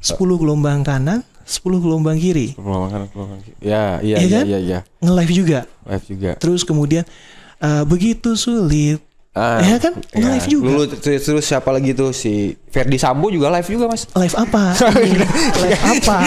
10 gelombang kanan, 10 gelombang kiri. 10 gelombang kanan, 10 gelombang kiri. Iya kan? Iya. Nge-live juga. Live juga. Terus kemudian begitu sulit. Ya kan? Nge-live juga. Dulu terus siapa lagi tuh, si Ferdi Sambo juga live juga, Mas. Live apa? Live apa?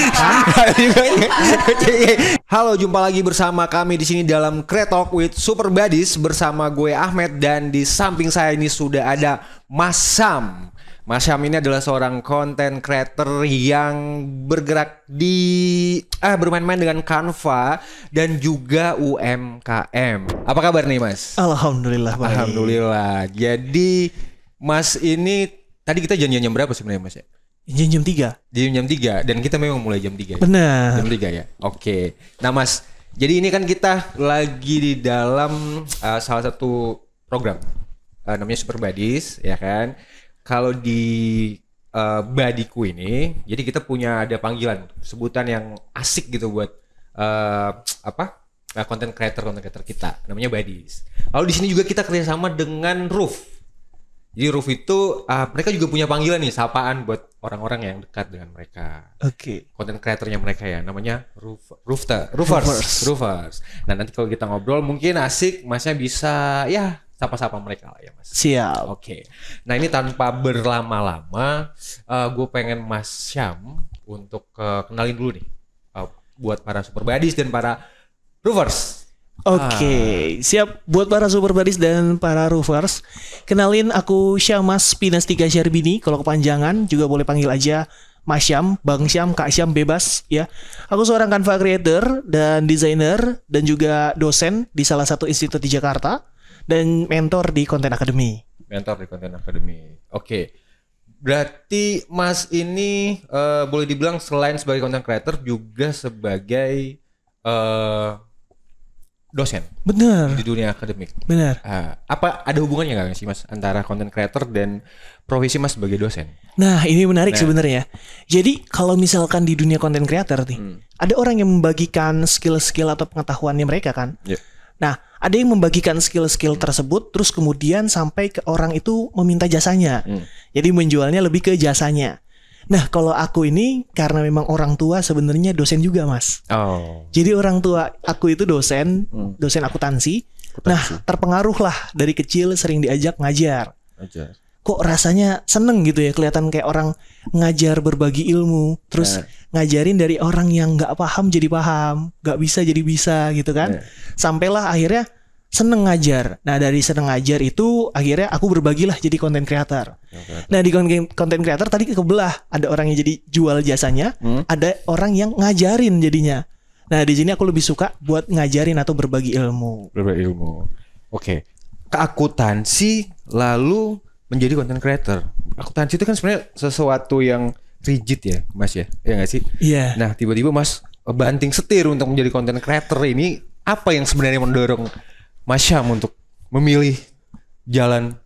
Halo, jumpa lagi bersama kami di sini dalam Kreatalk with Super Buddies bersama gue Ahmed, dan di samping saya ini sudah ada Mas Syam. Mas Syam ini adalah seorang content creator yang bergerak di bermain-main dengan Canva dan juga UMKM. Apa kabar nih, Mas? Alhamdulillah baik. Alhamdulillah. Jadi Mas ini tadi kita janjian jam berapa sebenarnya, Mas? Jam 3. Jam 3 dan kita memang mulai jam 3. Benar. Jam 3 ya. Oke. Nah, Mas, jadi ini kan kita lagi di dalam salah satu program namanya Super Buddies, ya kan? Kalau di Badiku ini, jadi kita punya ada panggilan, sebutan yang asik gitu buat content creator kita, namanya Buddies. Lalu di sini juga kita kerjasama dengan Roof. Jadi Roof itu mereka juga punya panggilan nih, sapaan buat orang-orang yang dekat dengan mereka. Oke. Content creatornya mereka ya, namanya Roofers. Nah, nanti kalau kita ngobrol mungkin asik, Masnya bisa ya sapa-sapa mereka lah ya, Mas. Siap. Oke. Nah, ini tanpa berlama-lama, gue pengen Mas Syam untuk kenalin dulu nih buat para Super Buddies dan para Roofers. Oke, siap buat para Super Buddies dan para Roofers. Kenalin, aku Syamas Pinastika Syarbini. Kalau kepanjangan juga boleh panggil aja Mas Syam, Bang Syam, Kak Syam, bebas ya. Aku seorang Canva creator dan desainer dan juga dosen di salah satu institut di Jakarta dan mentor di Content Academy. Oke. Berarti Mas ini boleh dibilang selain sebagai content creator juga sebagai dosen. Bener. Di dunia akademik. Bener. Apa ada hubungannya nggak sih, Mas, antara content creator dan profesi Mas sebagai dosen? Nah, ini menarik sebenarnya. Jadi kalau misalkan di dunia content creator nih, ada orang yang membagikan skill-skill atau pengetahuannya mereka kan. Yeah. Nah, ada yang membagikan skill-skill tersebut terus kemudian sampai ke orang itu meminta jasanya. Jadi menjualnya lebih ke jasanya. Nah, kalau aku ini karena memang orang tua sebenarnya dosen juga, Mas. Oh. Jadi orang tua aku itu dosen akuntansi. Nah, terpengaruh lah dari kecil sering diajak ngajar. Kok rasanya seneng gitu ya, kelihatan kayak orang ngajar berbagi ilmu, terus ngajarin dari orang yang nggak paham jadi paham, nggak bisa jadi bisa gitu kan. Sampailah akhirnya seneng ngajar. Nah, dari seneng ngajar itu akhirnya aku berbagilah jadi content creator. Nah, di content creator tadi kebelah, ada orang yang jadi jual jasanya, ada orang yang ngajarin jadinya. Nah, di sini aku lebih suka buat ngajarin atau berbagi ilmu. Oke. Ke akuntansi lalu menjadi content creator. Akuntansi itu kan sebenarnya sesuatu yang rigid ya, Mas ya? Iya nggak sih? Iya. Nah, tiba-tiba Mas banting setir untuk menjadi content creator ini, apa yang sebenarnya mendorong Mas Syam untuk memilih jalan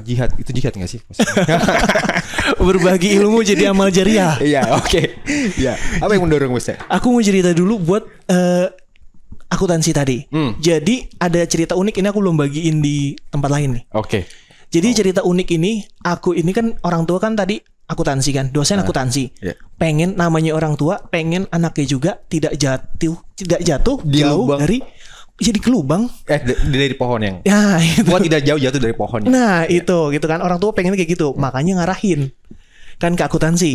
jihad? Itu jihad nggak sih, Mas? Berbagi ilmu jadi amal jariah. Iya, oke. Iya. Apa yang mendorong, Mas? Aku mau cerita dulu buat akuntansi tadi. Jadi ada cerita unik, ini aku belum bagiin di tempat lain nih. Oke. Jadi cerita unik ini, aku ini kan orang tua kan tadi akuntansi kan, dosen akuntansi. Pengen namanya orang tua, pengen anaknya juga tidak jatuh di jauh lubang. dari jadi ke lubang. Dari pohon yang. Ya, itu. Tidak jauh jatuh dari pohonnya. Nah, itu gitu kan, orang tua pengen kayak gitu. Makanya ngarahin kan ke akuntansi.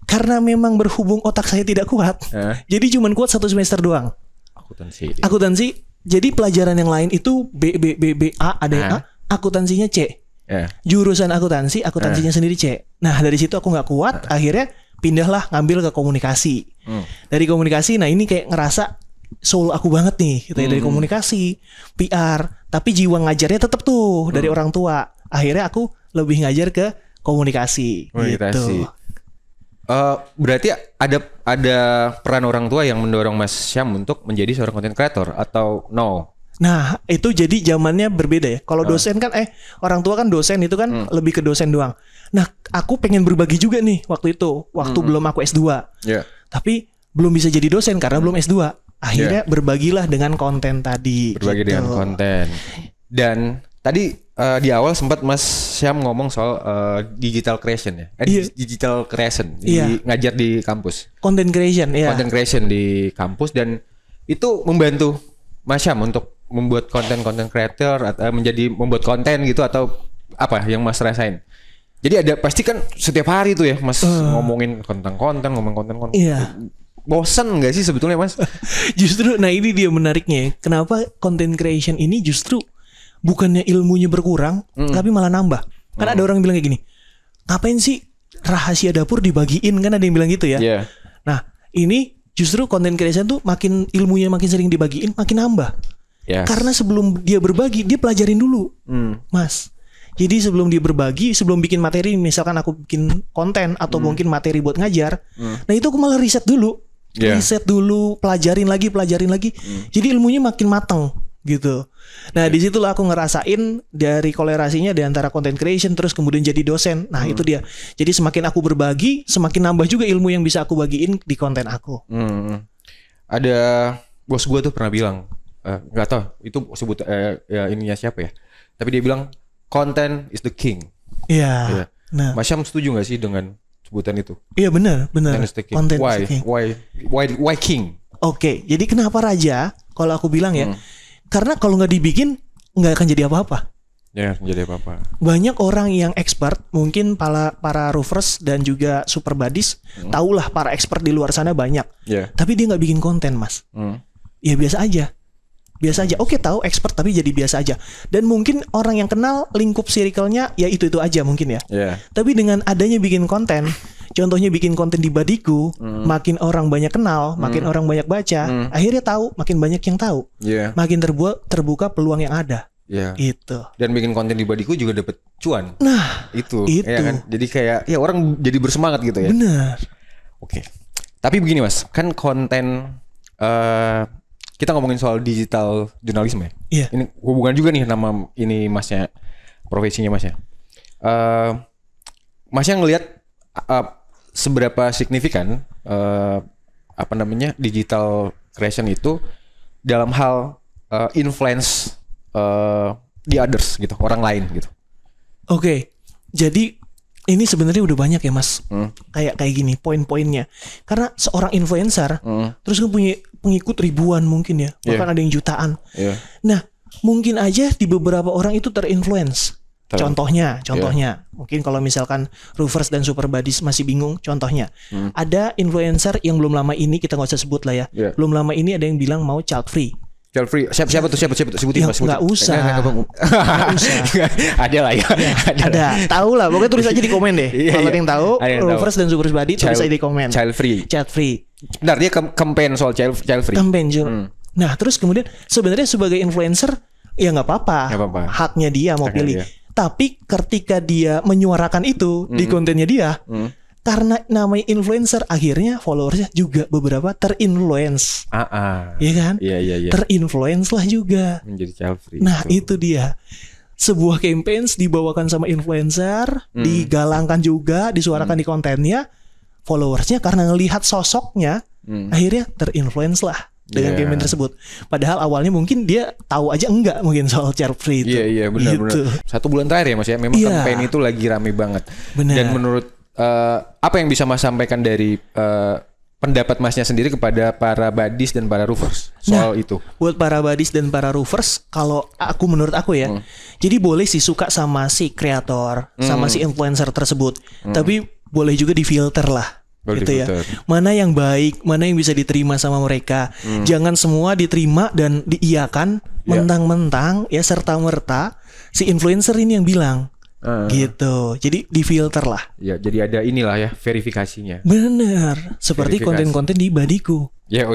Karena memang berhubung otak saya tidak kuat. Jadi cuman kuat 1 semester doang. Akuntansi. Jadi pelajaran yang lain itu B, A, ada yang A, akuntansinya C. Jurusan akuntansinya sendiri C. Nah, dari situ aku nggak kuat, akhirnya pindahlah ngambil ke komunikasi. Dari komunikasi, nah ini kayak ngerasa soul aku banget nih, gitu ya, dari komunikasi, PR, tapi jiwa ngajarnya tetap tuh dari orang tua. Akhirnya aku lebih ngajar ke komunikasi. Gitu. Berarti ada peran orang tua yang mendorong Mas Syam untuk menjadi seorang content creator atau no? Nah, itu jadi zamannya berbeda ya. Kalau dosen kan orang tua kan dosen itu kan lebih ke dosen doang. Nah, aku pengen berbagi juga nih waktu itu, belum aku S2. Tapi belum bisa jadi dosen karena belum S2. Akhirnya berbagilah dengan konten tadi. Berbagi dengan konten. Dan tadi di awal sempat Mas Syam ngomong soal digital creation ya. Digital creation ngajar di kampus. Content creation ya. Content creation di kampus dan itu membantu Mas Syam untuk membuat konten creator atau membuat konten gitu atau apa yang Mas rasain? Jadi ada pasti kan setiap hari tuh ya Mas ngomongin tentang ngomong konten. Iya. Bosan nggak sih sebetulnya Mas? Justru, nah ini dia menariknya. Kenapa content creation ini justru bukannya ilmunya berkurang, tapi malah nambah. Kan ada orang yang bilang kayak gini, ngapain sih rahasia dapur dibagiin? Kan ada yang bilang gitu ya. Yeah. Nah ini justru content creation tuh makin ilmunya makin sering dibagiin, makin nambah. Yes. Karena sebelum dia berbagi, dia pelajarin dulu, Mas. Jadi sebelum dia berbagi, sebelum bikin materi, misalkan aku bikin konten atau mungkin materi buat ngajar, nah itu aku malah riset dulu. Riset dulu, pelajarin lagi. Jadi ilmunya makin matang gitu. Nah disitulah aku ngerasain dari kolerasinya di antara content creation terus kemudian jadi dosen. Nah itu dia. Jadi semakin aku berbagi, semakin nambah juga ilmu yang bisa aku bagiin di konten aku. Ada bos gue tuh pernah bilang, nggak tahu itu sebut ininya siapa ya. Tapi dia bilang content is the king. Iya. Nah, Mas Syam setuju nggak sih dengan sebutan itu? Iya benar. Content is the king. Why king? Oke, jadi kenapa raja? Kalau aku bilang ya, karena kalau nggak dibikin nggak akan jadi apa-apa. Ya, jadi apa-apa. Banyak orang yang expert, mungkin para roofers dan juga super buddies, tahulah para expert di luar sana banyak. Tapi dia nggak bikin konten, Mas. Ya biasa aja. Oke, tahu expert tapi jadi biasa aja. Dan mungkin orang yang kenal lingkup circle-nya ya itu aja mungkin ya. Tapi dengan adanya bikin konten, contohnya bikin konten di Badiku, makin orang banyak kenal, makin orang banyak baca, akhirnya tahu, makin banyak yang tahu. Makin terbuka peluang yang ada. Itu. Dan bikin konten di Badiku juga dapat cuan. Nah, itu. Ya kan? Jadi kayak ya orang jadi bersemangat gitu ya. Benar. Oke. Tapi begini Mas, kan konten kita ngomongin soal digital jurnalisme ya. Ini hubungan juga nih nama ini Masnya, profesinya Masnya. Masnya ngelihat seberapa signifikan digital creation itu dalam hal influence the others gitu, orang lain gitu. Oke. Jadi ini sebenarnya udah banyak ya Mas. Kayak gini poin-poinnya. Karena seorang influencer terus kan punya pengikut ribuan mungkin ya, bahkan ada yang jutaan. Nah, mungkin aja di beberapa orang itu terinfluence. Contohnya, mungkin kalau misalkan roofers dan super buddies masih bingung, contohnya ada influencer yang belum lama ini, kita nggak usah sebut lah ya, belum lama ini ada yang bilang mau child free. Siapa tuh sebutin Mas. Nggak usah. Ada lah ya. Ada. Tahu lah. Pokoknya tulis aja di komen deh. Kalau yang tahu, roofers dan super buddy tulis aja di komen. Child free. Benar, dia campaign soal child free. Campaign juga. Nah terus kemudian sebenarnya sebagai influencer ya nggak apa-apa. Haknya dia mau pilih. Tapi ketika dia menyuarakan itu di kontennya dia. Karena namanya influencer, akhirnya followersnya juga beberapa terinfluence. Iya kan? Iya. Terinfluence lah juga. Menjadi child free. Nah itu dia. Sebuah campaigns dibawakan sama influencer, digalangkan juga, disuarakan di kontennya. Followersnya karena ngelihat sosoknya, akhirnya terinfluence lah dengan campaign tersebut. Padahal awalnya mungkin dia tahu aja enggak mungkin soal child free itu. Iya benar. 1 bulan terakhir ya Mas ya, memang campaign itu lagi rame banget. Benar. Dan menurut apa yang bisa Mas sampaikan dari pendapat Masnya sendiri kepada para buddies dan para roofers soal itu? Buat para buddies dan para roofers, kalau menurut aku ya, jadi boleh sih suka sama si kreator, sama si influencer tersebut, tapi boleh juga difilter lah. Gitu ya. Mana yang baik, mana yang bisa diterima sama mereka. Jangan semua diterima dan diiyakan mentang-mentang ya serta-merta si influencer ini yang bilang. Gitu. Jadi difilter lah. Ya, jadi ada inilah ya verifikasinya. Bener. Seperti konten-konten di Badiku. Ya,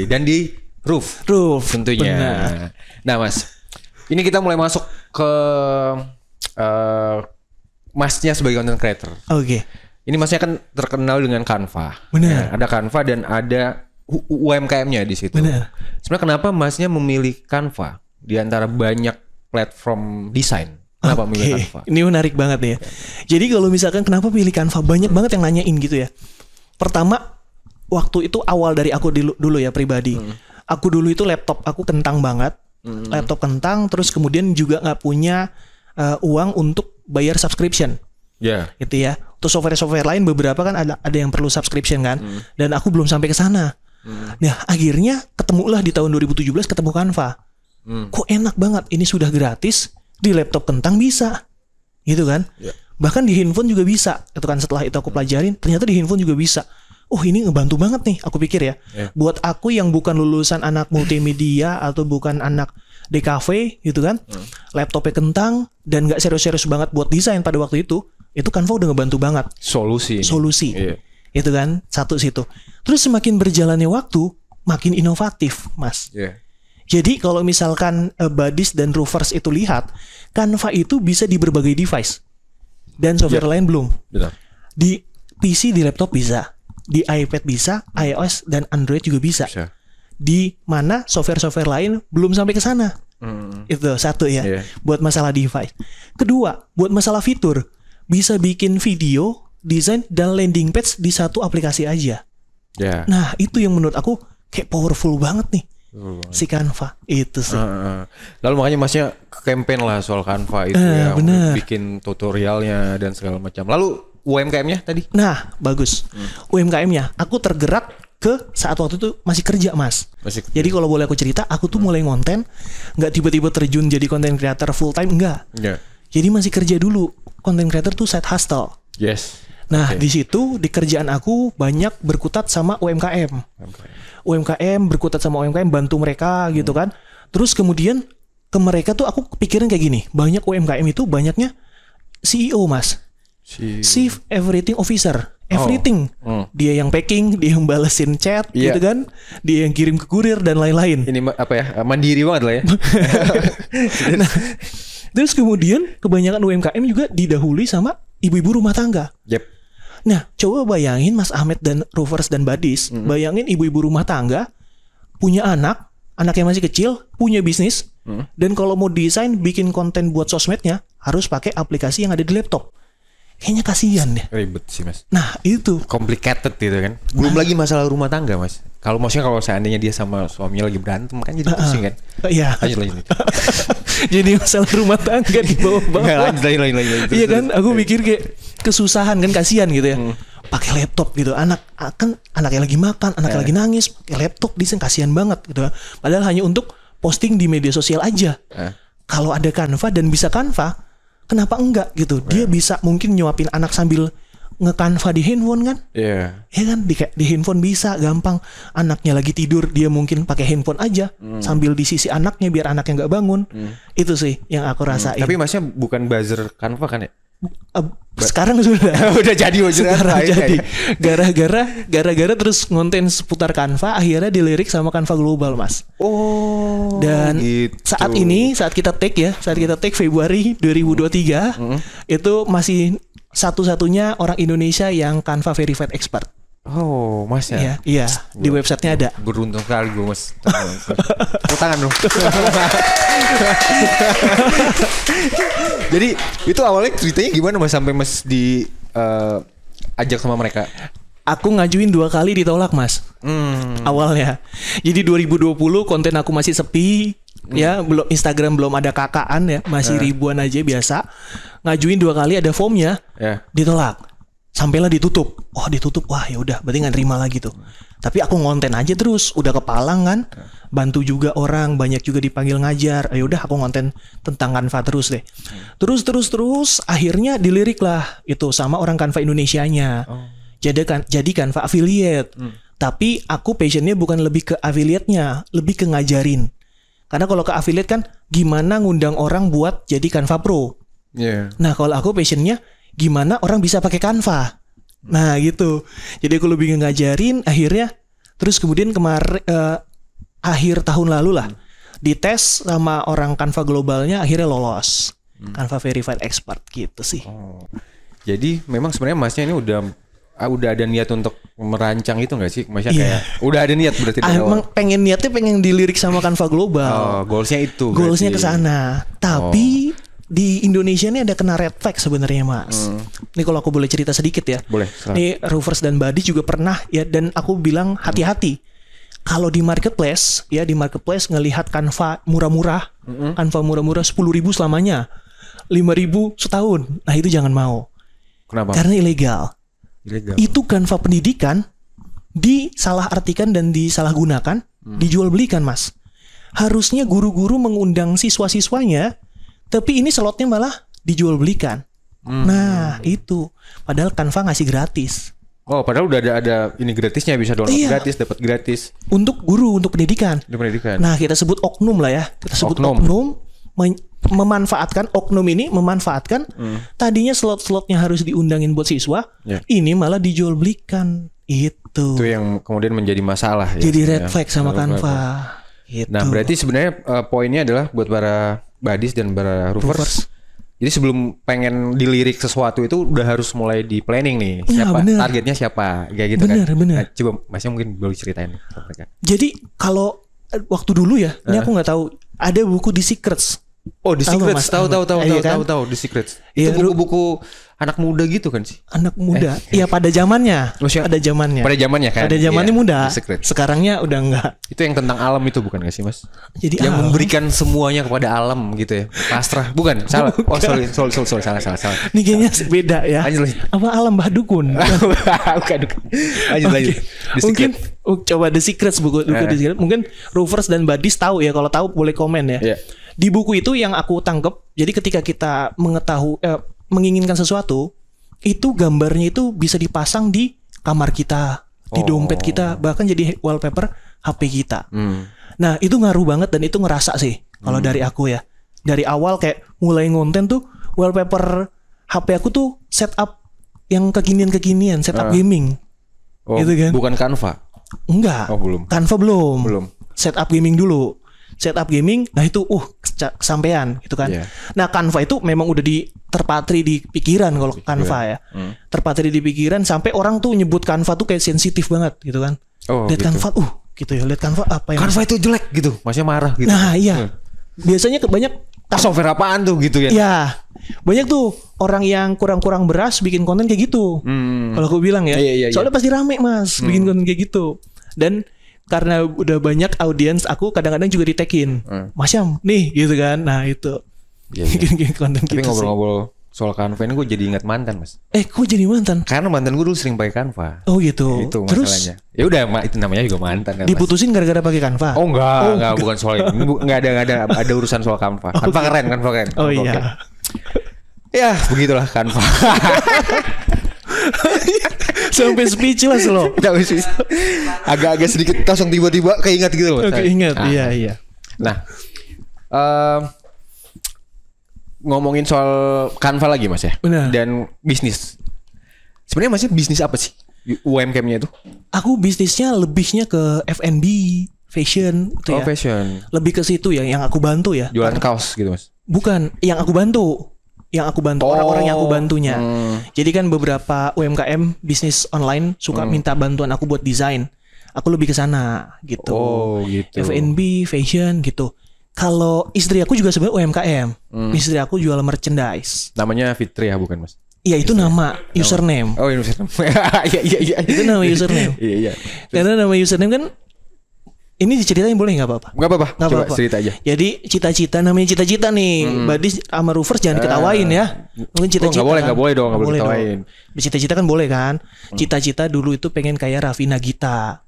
dan di Roof tentunya. Bener. Nah, Mas, ini kita mulai masuk ke Masnya sebagai content creator. Oke. Ini Masnya kan terkenal dengan Canva. Benar. Ya, ada Canva dan ada UMKM-nya di situ. Benar. Sebenarnya kenapa Masnya memilih Canva di antara banyak platform desain? Kenapa milih Canva? Ini menarik banget ya. Jadi kalau misalkan kenapa pilih Canva, banyak banget yang nanyain gitu ya. Pertama, waktu itu awal dari aku dulu ya pribadi. Aku dulu itu laptop aku kentang banget. Laptop kentang, terus kemudian juga nggak punya uang untuk bayar subscription. Gitu ya. Terus software-software lain beberapa kan ada yang perlu subscription kan. Dan aku belum sampai ke sana. Nah, akhirnya ketemulah di tahun 2017 ketemu Canva. Kok enak banget, ini sudah gratis, di laptop kentang bisa. Gitu kan? Bahkan di handphone juga bisa. Itu kan setelah itu aku pelajarin, ternyata di handphone juga bisa. Oh, ini ngebantu banget nih, aku pikir ya. Buat aku yang bukan lulusan anak multimedia atau bukan anak DKV gitu kan. Laptopnya kentang dan gak serius-serius banget buat desain pada waktu itu Canva udah ngebantu banget. Solusi. Itu kan satu situ. Terus semakin berjalannya waktu, makin inovatif, Mas. Jadi kalau misalkan Badis dan Roofers itu lihat, Canva itu bisa di berbagai device. Dan software lain belum. Di PC, di laptop bisa. Di iPad bisa, iOS dan Android juga bisa. Di mana software-software lain belum sampai ke sana. Itu satu ya. Buat masalah device. Kedua, buat masalah fitur. Bisa bikin video, desain, dan landing page di satu aplikasi aja. Nah, itu yang menurut aku kayak powerful banget nih. Si Canva itu sih. Lalu makanya Masnya campaign lah soal Canva itu ya. Bener. Bikin tutorialnya dan segala macam. Lalu UMKM-nya tadi? Nah, bagus. UMKM-nya aku tergerak ke saat waktu itu masih kerja, Mas. Jadi kalau boleh aku cerita, aku tuh mulai ngonten, nggak tiba-tiba terjun jadi content creator full time, enggak. Jadi masih kerja dulu. Content creator tuh side hustle. Nah, di situ di kerjaan aku banyak berkutat sama UMKM. Berkutat sama UMKM, bantu mereka gitu kan. Terus kemudian ke mereka tuh aku kepikiran kayak gini, banyak UMKM itu banyaknya CEO, Mas. Chief Everything Officer. Everything. Dia yang packing, dia yang balesin chat gitu kan. Dia yang kirim ke kurir dan lain-lain. Ini apa ya? Mandiri banget lah ya. Nah, terus kemudian kebanyakan UMKM juga didahului sama ibu-ibu rumah tangga. Nah, coba bayangin Mas Ahmed dan Roofers dan Badis, bayangin ibu-ibu rumah tangga punya anaknya masih kecil, punya bisnis, dan kalau mau desain, bikin konten buat sosmednya harus pakai aplikasi yang ada di laptop. Kayaknya kasihan deh. Ribet sih, Mas. Nah, itu complicated gitu kan. Belum lagi masalah rumah tangga, Mas. Kalau seandainya dia sama suaminya lagi berantem kan jadi pusing kan. Iya. Lanjut. Jadi masalah rumah tangga di bawah-bawah. Lanjut. Iya kan, aku mikir kayak kesusahan kan, kasihan gitu ya. Pakai laptop gitu. Anaknya lagi makan, anaknya lagi nangis, pakai laptop desain, kasihan banget gitu. Padahal hanya untuk posting di media sosial aja. Kalau ada Canva dan bisa Canva, kenapa enggak gitu? Dia bisa mungkin nyuapin anak sambil nge-Canva di handphone kan? Ya kan, di handphone bisa gampang. Anaknya lagi tidur, dia mungkin pakai handphone aja sambil di sisi anaknya biar anaknya nggak bangun. Itu sih yang aku rasain. Tapi Masnya bukan buzzer Canva kan ya? Sekarang sudah. Udah jadi sekarang jadi. Gara-gara terus ngonten seputar Canva, akhirnya dilirik sama Canva Global, Mas. Dan gitu. saat kita take Februari 2023, itu masih satu-satunya orang Indonesia yang Canva Verified Expert. Mas ya? Iya, di websitenya ada. Beruntung sekali gue, Mas. Tepuk tangan dong. Jadi itu awalnya ceritanya gimana, Mas, sampai Mas ajak sama mereka? Aku ngajuin 2 kali ditolak, Mas. Awalnya. Jadi 2020 konten aku masih sepi. Ya, belum Instagram belum ada kakaan ya, masih ribuan aja biasa. Ngajuin 2 kali ada formnya, ditolak. Sampailah ditutup. Ditutup. Wah, ya udah, berarti nggak nerima lagi tuh. Tapi aku ngonten aja terus, udah kepalang kan. Bantu juga orang, banyak juga dipanggil ngajar. Ya udah, aku ngonten tentang Canva terus deh. Terus akhirnya dilirik lah itu sama orang Canva Indonesianya. Jadi Canva affiliate. Tapi aku passionnya bukan lebih ke affiliate-nya, lebih ke ngajarin. Karena kalau ke affiliate kan gimana ngundang orang buat jadi Canva Pro. Nah, kalau aku passionnya gimana orang bisa pakai Canva. Nah, gitu. Jadi aku lebih ngajarin. Akhirnya terus kemudian kemarin akhir tahun lalu lah dites sama orang Canva globalnya, akhirnya lolos. Canva Verified Expert gitu sih. Jadi memang sebenarnya Masnya ini udah ada niat untuk merancang itu nggak sih? Masnya kayak udah ada niat berarti dari awal. Emang pengen dilirik sama Canva global. Goalsnya itu. Goalsnya ke sana. Tapi di Indonesia ini ada kena red flag sebenarnya, Mas. Ini kalau aku boleh cerita sedikit ya. Boleh. Ini Roofers dan Badis juga pernah ya, dan aku bilang hati-hati. Kalau di marketplace ngelihat Canva murah-murah, Canva murah-murah 10.000 selamanya. 5.000 setahun. Nah itu jangan mau. Kenapa? Karena ilegal. Itu Canva pendidikan disalah artikan dan disalahgunakan, dijual belikan Mas. Harusnya guru-guru mengundang siswa-siswanya, tapi ini slotnya malah dijual belikan. Nah itu, padahal Canva ngasih gratis. Oh, padahal udah ada ini gratisnya, bisa download gratis, dapat gratis. Untuk guru, untuk pendidikan. Nah kita sebut oknum lah ya, kita sebut oknum memanfaatkan tadinya slot-slotnya harus diundangin buat siswa, ini malah dijual belikan. Itu yang kemudian menjadi masalah. Jadi red flag sama Canva. Gitu. Nah berarti sebenarnya poinnya adalah buat para badis dan para roofers. Jadi sebelum pengen dilirik sesuatu itu udah harus mulai di planning nih. Siapa targetnya siapa, kayak gitu kan. Nah, coba Masnya mungkin boleh ceritain. Jadi kalau waktu dulu ya, ini aku nggak tahu, ada buku The Secrets. Oh, The Secrets, tahu The Secrets. Itu buku-buku anak muda gitu kan sih? Anak muda. Iya pada zamannya. Pada zamannya kan. Pada zamannya muda. Sekarangnya udah enggak. Itu yang tentang alam itu bukan gak sih, Mas? Jadi yang memberikan semuanya kepada alam gitu ya. Pasrah. Bukan, salah. Oh, sorry, salah. Ini kayaknya beda ya. Apa alam Mbah Dukun? Bukan. Lanjut. Mungkin coba The Secrets buku The Secrets. Mungkin roofers dan badis tahu ya, kalau tahu boleh komen ya. Di buku itu yang aku tangkep, jadi ketika kita menginginkan sesuatu, itu gambarnya itu bisa dipasang di kamar kita, di dompet kita, bahkan jadi wallpaper HP kita. Nah itu ngaruh banget dan itu ngerasa sih kalau dari aku ya. Dari awal kayak mulai ngonten tuh wallpaper HP aku tuh setup yang kekinian, setup gaming. Gitu kan? Bukan Canva? Enggak. Belum. Canva belum. Setup gaming dulu. Setup gaming, nah itu kesampean gitu kan. Nah Canva itu memang udah terpatri di pikiran kalau Canva ya. Terpatri di pikiran sampai orang tuh nyebut Canva tuh kayak sensitif banget gitu kan. Lihat gitu. Canva gitu ya, lihat Canva apa yang Canva itu jelek gitu, masnya marah gitu. Nah iya. Biasanya banyak software apaan tuh gitu ya. Ya. Banyak tuh orang yang kurang beras bikin konten kayak gitu. Kalau aku bilang ya. Soalnya pasti rame Mas bikin konten kayak gitu. Dan karena udah banyak audiens, aku kadang-kadang juga di-tag-in. Mas Syam nih gitu kan. Nah itu konten tapi gitu. Ngobrol-ngobrol soal Canva ini gue jadi ingat mantan Mas. Kok jadi mantan? Karena mantan gue dulu sering pakai Canva. Oh gitu. Itu masalahnya. Ya udah itu namanya juga mantan kan. Diputusin gara-gara pakai Canva? Oh enggak, bukan soal ini. Enggak ada urusan soal Canva. Canva keren. Oh iya. Ya begitulah Canva. Sampai speechless loh. Agak-agak sedikit langsung tiba-tiba keingat gitu loh. Keingat, iya. Nah, ngomongin soal Canva lagi Mas ya. Benar. Dan bisnis. Sebenarnya Masnya bisnis apa sih? UMKM-nya itu? Aku bisnisnya lebihnya ke F&B, fashion gitu ya. Fashion. Lebih ke situ ya, yang aku bantu ya. Jualan kaos gitu Mas? Bukan, yang aku bantu. Orang-orang yang aku bantunya. Jadi kan beberapa UMKM bisnis online suka minta bantuan aku buat desain. Aku lebih ke sana gitu. Gitu. F&B, fashion gitu. Kalau istri aku juga sebenarnya UMKM. Istri aku jual merchandise. Namanya Fitri ya bukan Mas? Iya itu nama username. Oh username. Iya. Itu nama username. Iya. Karena nama username kan. Ini diceritain boleh nggak apa-apa? Nggak apa-apa. Coba cerita aja. Jadi namanya cita-cita nih. Badis sama roofers jangan diketawain ya. Mungkin cita-cita. Nggak boleh dong. Nggak boleh diketawain. Cita-cita kan boleh kan. Cita-cita dulu itu pengen kayak Raffi Nagita.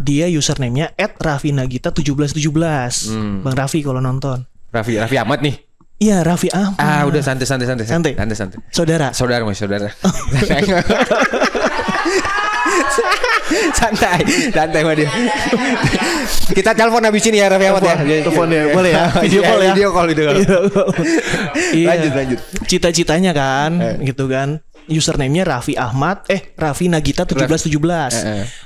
Dia username-nya @raffinagita1717. Bang Raffi kalau nonton. Raffi Ahmad nih. Iya Raffi Ahmad. Udah santai. Saudara Mas. santai sama dia. Kita telepon habis ini ya Raffi Ahmad ya. Telepon ya, boleh ya. Video call. Lanjut. Cita-citanya kan, gitu kan. Username-nya Raffi Ahmad, Raffi Nagita 1717.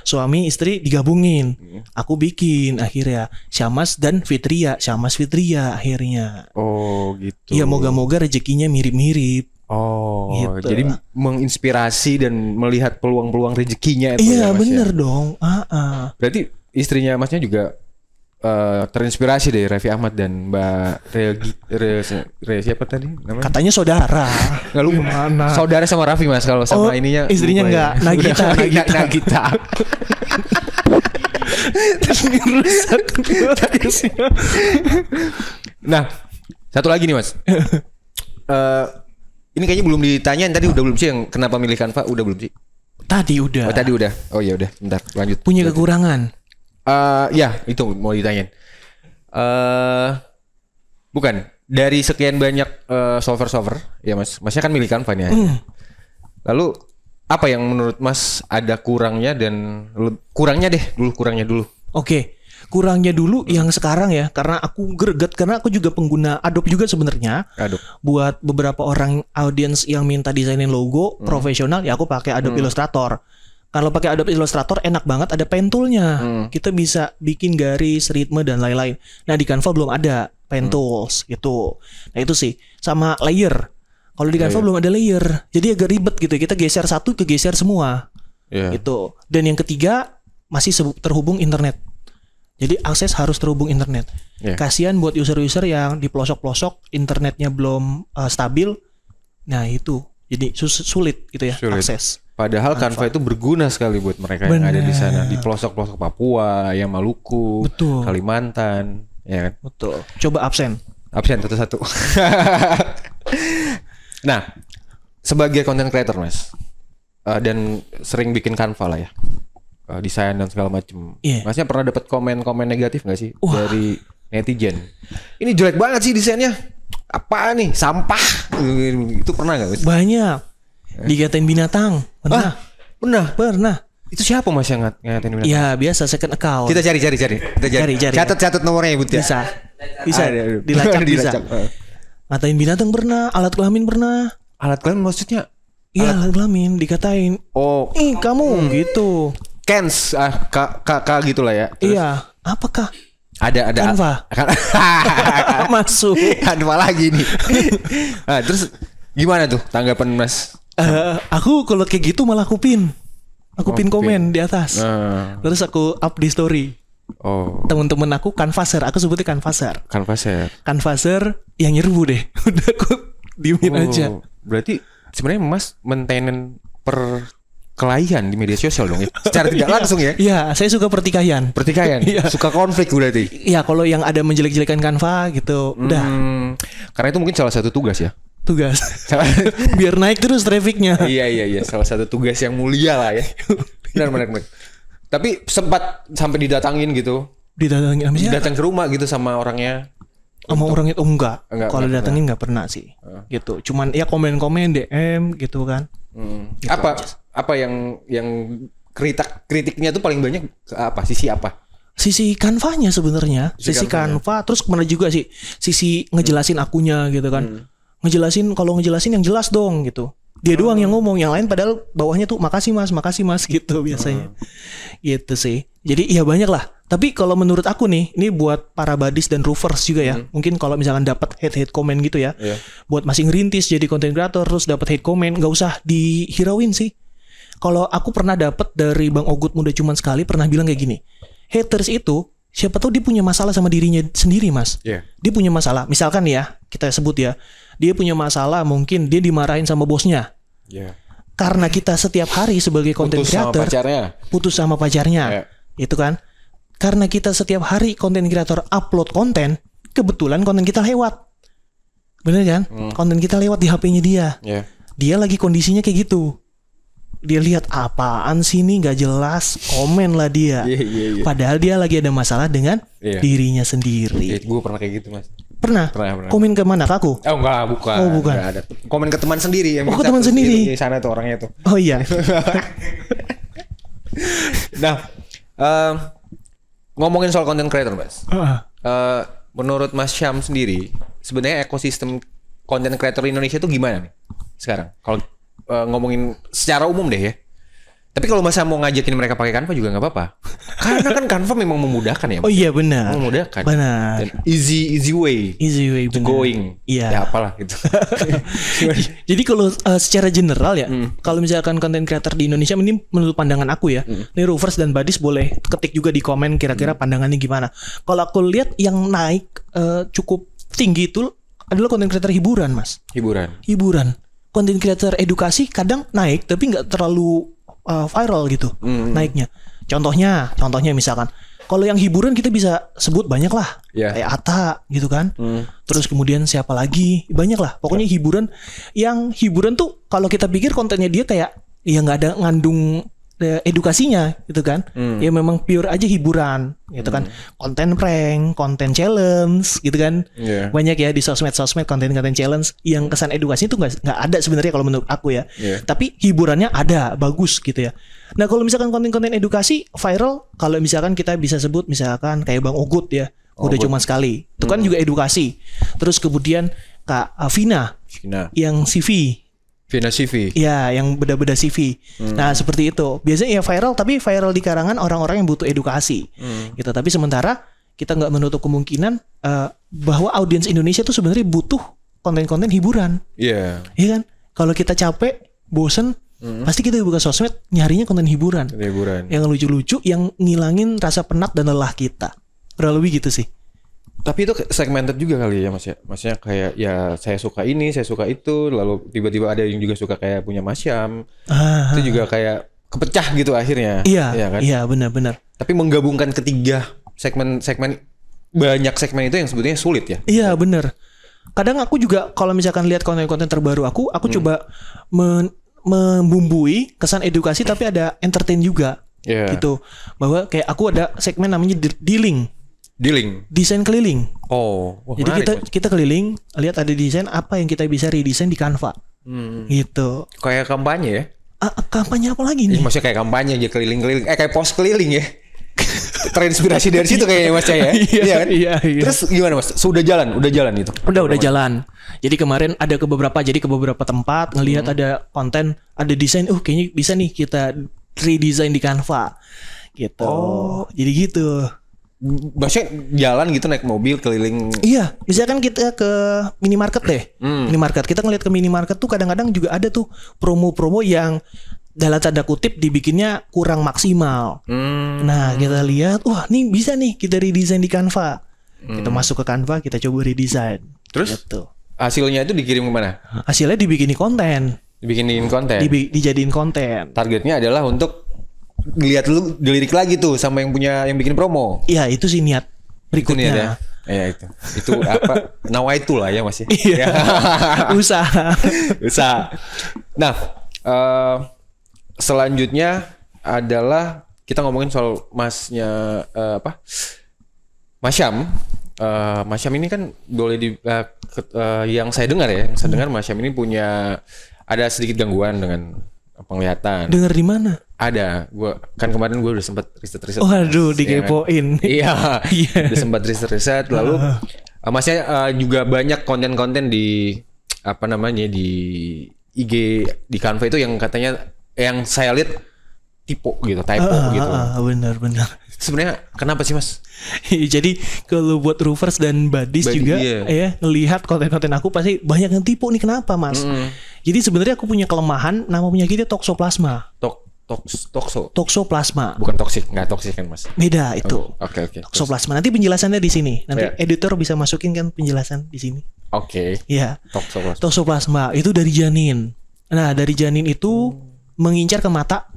Suami istri digabungin. Aku bikin akhirnya Syamas dan Fitria, Syamas Fitria akhirnya. Oh gitu. Ya moga-moga rezekinya mirip-mirip. Oh, gitu. Jadi menginspirasi dan melihat peluang-peluang rezekinya itu. Iya, bener dong. Berarti istrinya Masnya juga terinspirasi dari Raffi Ahmad dan Mbak siapa tadi namanya? Katanya saudara. Nggak lupa. Gimana? Saudara sama Raffi Mas kalau sama ininya. Istrinya enggak. Nagita. Terus rusak. Nah, satu lagi nih Mas. ini kayaknya belum ditanyain tadi, udah belum sih yang kenapa milih Canva? Udah belum sih? Tadi udah. Oh tadi udah. Oh ya udah, bentar lanjut. Punya kekurangan. Ya itu mau ditanyain. Bukan dari sekian banyak software ya Masnya kan milih Canva nih. Lalu apa yang menurut Mas ada kurangnya dan kurangnya dulu. Oke. Kurangnya dulu yang sekarang ya, karena aku greget karena aku juga pengguna Adobe juga sebenarnya. Adobe. Buat beberapa orang audiens yang minta desainin logo profesional ya aku pakai Adobe Illustrator. Kalau pakai Adobe Illustrator enak banget, ada pen tool-nya. Kita bisa bikin garis, ritme dan lain-lain. Nah, di Canva belum ada pen tools gitu. Nah, itu sih. Sama layer. Kalau di Canva belum ada layer. Jadi agak ribet gitu. Kita geser satu ke geser semua. Gitu. Dan yang ketiga masih terhubung internet. Jadi akses harus terhubung internet. Kasihan buat user-user yang di pelosok-pelosok internetnya belum stabil. Nah, itu. Jadi sulit gitu ya akses. Padahal Canva itu berguna sekali buat mereka yang ada di sana, di pelosok-pelosok Papua, yang Maluku, Kalimantan, ya kan? Betul. Coba absen satu-satu. Nah, sebagai content creator Mas, dan sering bikin Canva lah ya, desain dan segala macam. Masnya pernah dapat komen-komen negatif nggak sih dari netizen? Ini jelek banget sih desainnya. Apa nih? Sampah. Itu pernah nggak Mas? Banyak. Dikatain binatang. Pernah. Itu siapa Mas yang ngatain binatang? Ya biasa second account. Kita cari. Catat nomornya ya, Bud. Bisa. Dilacak bisa. Ngatain binatang pernah, alat kelamin pernah. Alat kelamin maksudnya? Iya, alat kelamin dikatain. Oh, kamu gitu. Kens, kak gitulah ya. Terus, iya, apakah? Ada. Canva. Masuk. Canva lagi nih. Nah, terus gimana tuh tanggapan Mas? Aku kalau kayak gitu malah aku pin komen di atas. Terus aku up di story. Temen-temen aku Canvaser, aku sebutnya Canvaser yang nyerbu deh. Udah aku diemin aja. Berarti sebenarnya Mas maintain perkelahian di media sosial dong ya? Secara tidak langsung ya? Iya, saya suka pertikaian. Suka konflik berarti? Iya, kalau yang ada menjelek-jelekan Canva gitu, udah. Karena itu mungkin salah satu tugas ya? Biar naik terus trafficnya. Iya, salah satu tugas yang mulia lah ya. Benar. Tapi sempat sampai didatangin gitu? Datang ke rumah gitu sama orangnya? Sama orangnya enggak. Kalau datangin nggak pernah sih. Gitu. Cuman ya komen-komen DM gitu kan. Gitu apa yang kritiknya tuh paling banyak apa? Sisi apa? Sisi Canva-nya sebenarnya. Sisi Canva. Terus kemana juga sih? Sisi ngejelasin akunya gitu kan. Kalau ngejelasin yang jelas dong gitu. Dia doang yang ngomong, yang lain padahal bawahnya tuh makasih mas gitu biasanya. Gitu sih. Jadi ya banyak lah. Tapi kalau menurut aku nih, ini buat para badis dan roofers juga ya. Mungkin kalau misalkan dapat hate comment gitu ya. Buat masih ngerintis jadi content creator terus dapat hate comment, nggak usah dihirauin sih. Kalau aku pernah dapat dari Bang Ogut Muda Cuman Sekali pernah bilang kayak gini. Haters itu siapa tahu dia punya masalah sama dirinya sendiri mas. Dia punya masalah. Misalkan ya kita sebut ya. Dia punya masalah mungkin dia dimarahin sama bosnya. Karena kita setiap hari sebagai content creator putus sama pacarnya. Itu kan. Karena kita setiap hari content creator upload konten, kebetulan konten kita lewat. Bener kan? Konten kita lewat di HP-nya dia. Dia lagi kondisinya kayak gitu. Dia lihat apaan sih ini nggak jelas, komen lah dia. Padahal dia lagi ada masalah dengan dirinya sendiri. Gue pernah kayak gitu mas. Pernah. Komen ke mana? Ke aku? Bukan. Enggak ada. Komen ke teman sendiri yang ke teman sendiri. Di sana tuh orangnya tuh. Oh iya. Nah, ngomongin soal content creator, Mas. Menurut Mas Syam sendiri, sebenarnya ekosistem content creator Indonesia itu gimana nih sekarang? Kalau ngomongin secara umum deh ya. Tapi kalau Mas Syam mau ngajakin mereka pakai Canva juga nggak apa-apa. Karena kan Canva memang memudahkan ya. Oh iya benar. Memudahkan. Benar. Dan easy way. Benar. Going. Iya. Ya apalah gitu. Jadi kalau secara general ya, kalau misalkan content creator di Indonesia ini menurut pandangan aku ya, ini Roofers dan Badis boleh ketik juga di komen kira-kira pandangannya gimana. Kalau aku lihat yang naik cukup tinggi itu adalah content creator hiburan, Mas. Hiburan. Content creator edukasi kadang naik tapi nggak terlalu viral gitu naiknya. Contohnya misalkan Kalau yang hiburan kita bisa sebut banyak lah. Kayak Atta gitu kan. Terus kemudian siapa lagi? Banyak lah. Pokoknya hiburan. Yang hiburan tuh kalau kita pikir kontennya dia kayak ya nggak ada ngandung edukasinya gitu kan. Ya memang pure aja hiburan gitu kan. Konten prank, konten challenge gitu kan. Banyak ya di sosmed konten-konten challenge yang kesan edukasi itu nggak ada sebenarnya kalau menurut aku ya. Tapi hiburannya ada, bagus gitu ya. Nah kalau misalkan konten-konten edukasi viral, kalau misalkan kita bisa sebut misalkan kayak Bang Ogut ya, udah cuma sekali, itu kan juga edukasi. Terus kemudian Kak Vina yang CV. Vina CV. Ya, yang beda-beda CV. Nah, seperti itu. Biasanya ya viral, tapi viral di karangan orang-orang yang butuh edukasi. Gitu. Tapi sementara kita nggak menutup kemungkinan bahwa audiens Indonesia tuh sebenarnya butuh konten-konten hiburan. Iya kan? Kalau kita capek, bosen, pasti kita buka sosmed nyarinya konten hiburan. Yang lucu-lucu, yang ngilangin rasa penat dan lelah kita. Kurang lebih gitu sih. Tapi itu segmented juga kali ya Mas ya. Maksudnya kayak ya saya suka ini, saya suka itu, lalu tiba-tiba ada yang juga suka kayak punya Mas Syam. Itu juga kayak kepecah gitu akhirnya. Iya kan? Iya benar-benar. Tapi menggabungkan ketiga segmen banyak segmen itu yang sebetulnya sulit ya. Iya benar. Kadang aku juga kalau misalkan lihat konten-konten terbaru aku coba membumbui kesan edukasi tapi ada entertain juga. Gitu. Bahwa kayak aku ada segmen namanya dealing. Desain keliling. Jadi kita keliling, lihat ada desain apa yang kita bisa redesign di Canva. Gitu. Kayak kampanye ya? Kampanye apa lagi nih? Maksudnya kayak kampanye aja keliling-keliling, kayak pos keliling ya. Terinspirasi dari situ kayaknya Mas ya. Iya kan? Iya. Terus gimana Mas? Udah jalan itu? Udah jalan. Jadi kemarin ada ke beberapa tempat ngelihat ada konten, ada desain, kayaknya bisa nih kita redesign di Canva. Gitu. Jadi gitu. Maksudnya jalan gitu naik mobil keliling. Iya, misalkan kita ke minimarket deh. Minimarket, kita ngeliat ke minimarket tuh kadang-kadang juga ada tuh promo-promo yang dalam tanda kutip dibikinnya kurang maksimal. Nah kita lihat, wah nih bisa nih kita redesign di Canva. Kita masuk ke Canva, kita coba redesign. Terus gitu. Hasilnya itu dikirim kemana? Hasilnya dibikinin konten. Dijadiin konten. Targetnya adalah untuk lihat lu dilirik lagi tuh sama yang bikin promo. Iya itu sih niat berikutnya. Ya itu apa? Nawaitu lah ya Mas ya. Usaha. Nah selanjutnya adalah kita ngomongin soal Masnya Mas Syam. Mas Syam ini kan boleh yang saya dengar Mas Syam ini ada sedikit gangguan dengan penglihatan. Dengar di mana? Ada, kemarin gue udah sempat riset. Waduh, digepoin. Iya, udah sempat riset. Lalu Masnya juga banyak konten-konten di di IG di Canva itu yang katanya yang saya lihat typo gitu. Benar. Sebenarnya kenapa sih Mas? Jadi kalau buat Roofers dan Buddies juga ya ngelihat konten-konten aku pasti banyak yang typo nih, kenapa Mas? Jadi sebenarnya aku punya kelemahan, nama penyakitnya toksoplasma. Toksoplasma. Bukan toksik, nggak toksik kan Mas? Beda itu. Oke. Toksoplasma. Nanti penjelasannya di sini. Nanti editor bisa masukin kan penjelasan di sini. Oke. Iya. Toksoplasma itu dari janin. Nah dari janin itu mengincar ke mata.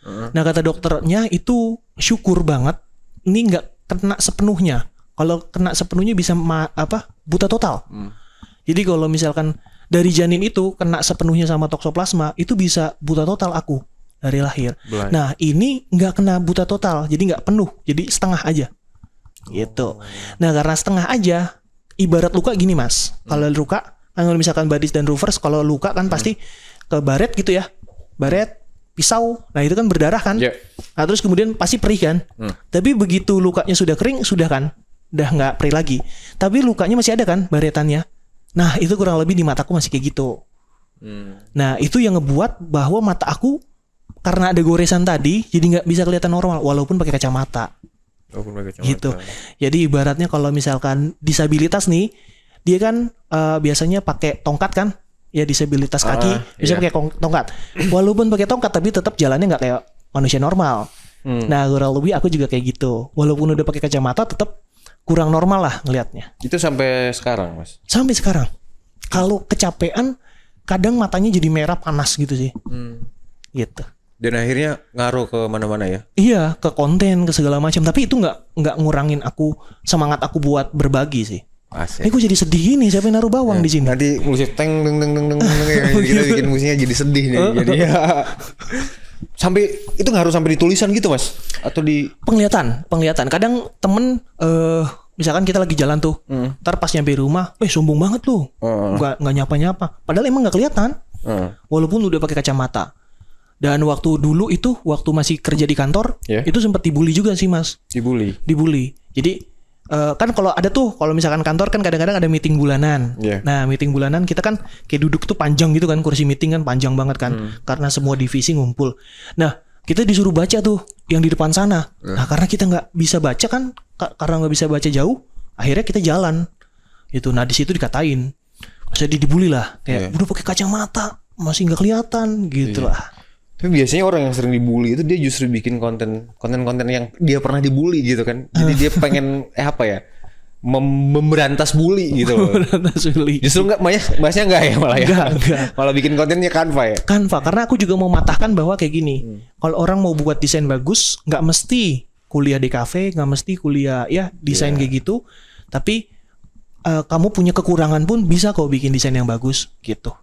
Nah kata dokternya itu syukur banget ini nggak kena sepenuhnya. Kalau kena sepenuhnya bisa buta total. Jadi kalau misalkan dari janin itu kena sepenuhnya sama toksoplasma itu bisa buta total aku dari lahir. Nah ini nggak kena buta total, jadi nggak penuh, jadi setengah aja. Gitu. Nah karena setengah aja, ibarat luka gini Mas. Kalau luka, kalau misalkan Buddies dan Roofers, kalau luka kan pasti ke baret gitu ya, baret, pisau. Nah itu kan berdarah kan. Nah terus kemudian pasti perih kan. Tapi begitu lukanya sudah kering, sudah kan, udah nggak perih lagi. Tapi lukanya masih ada kan baretannya. Nah itu kurang lebih di mataku masih kayak gitu. Nah itu yang ngebuat bahwa mata aku karena ada goresan tadi jadi nggak bisa kelihatan normal walaupun pakai kacamata. Gitu. Jadi ibaratnya kalau misalkan disabilitas nih, dia kan biasanya pakai tongkat kan, ya disabilitas kaki bisa pakai tongkat. Walaupun pakai tongkat tapi tetap jalannya nggak kayak manusia normal. Nah kurang lebih aku juga kayak gitu. Walaupun udah pakai kacamata tetap kurang normal lah ngelihatnya. Itu sampai sekarang Mas? Sampai sekarang. Kalau kecapean kadang matanya jadi merah panas gitu sih. Gitu. Dan akhirnya ngaruh ke mana-mana ya? Iya, ke konten, ke segala macam. Tapi itu nggak ngurangin aku semangat aku buat berbagi sih. Asik. Gue jadi sedih gini, siapa yang naruh bawang di sini? Nanti musik teng teng teng teng teng kita bikin musiknya jadi sedih nih. Jadi ya. Sampai itu ngaruh sampai di tulisan gitu mas? Atau di penglihatan. Kadang temen misalkan kita lagi jalan tuh, ntar pas nyampe rumah, sombong banget tuh, nggak nyapa. Padahal emang nggak kelihatan, walaupun udah pakai kacamata. Dan waktu dulu itu, waktu masih kerja di kantor, itu sempat dibully juga sih mas. Dibully. Jadi kan kalau ada tuh, kalau misalkan kantor kan kadang-kadang ada meeting bulanan. Nah meeting bulanan kita kan kayak duduk tuh panjang gitu kan, kursi meeting kan panjang banget kan, karena semua divisi ngumpul. Nah kita disuruh baca tuh yang di depan sana. Nah karena kita nggak bisa baca kan, karena nggak bisa baca jauh, akhirnya kita jalan. Itu. Nah di situ dikatain, jadi dibully lah. Kayak udah pakai kacamata masih nggak kelihatan gitu lah. Tapi biasanya orang yang sering dibully itu dia justru bikin konten yang dia pernah dibully gitu kan. Jadi dia pengen memberantas bully gitu loh. Memberantas bully. Justru enggak, bahasnya enggak ya malah ya. Enggak. Malah bikin kontennya Canva ya. Canva, karena aku juga mau matahkan bahwa kayak gini. Kalau orang mau buat desain bagus, nggak mesti kuliah di kafe, nggak mesti kuliah desain kayak gitu. Tapi kamu punya kekurangan pun bisa kok bikin desain yang bagus gitu.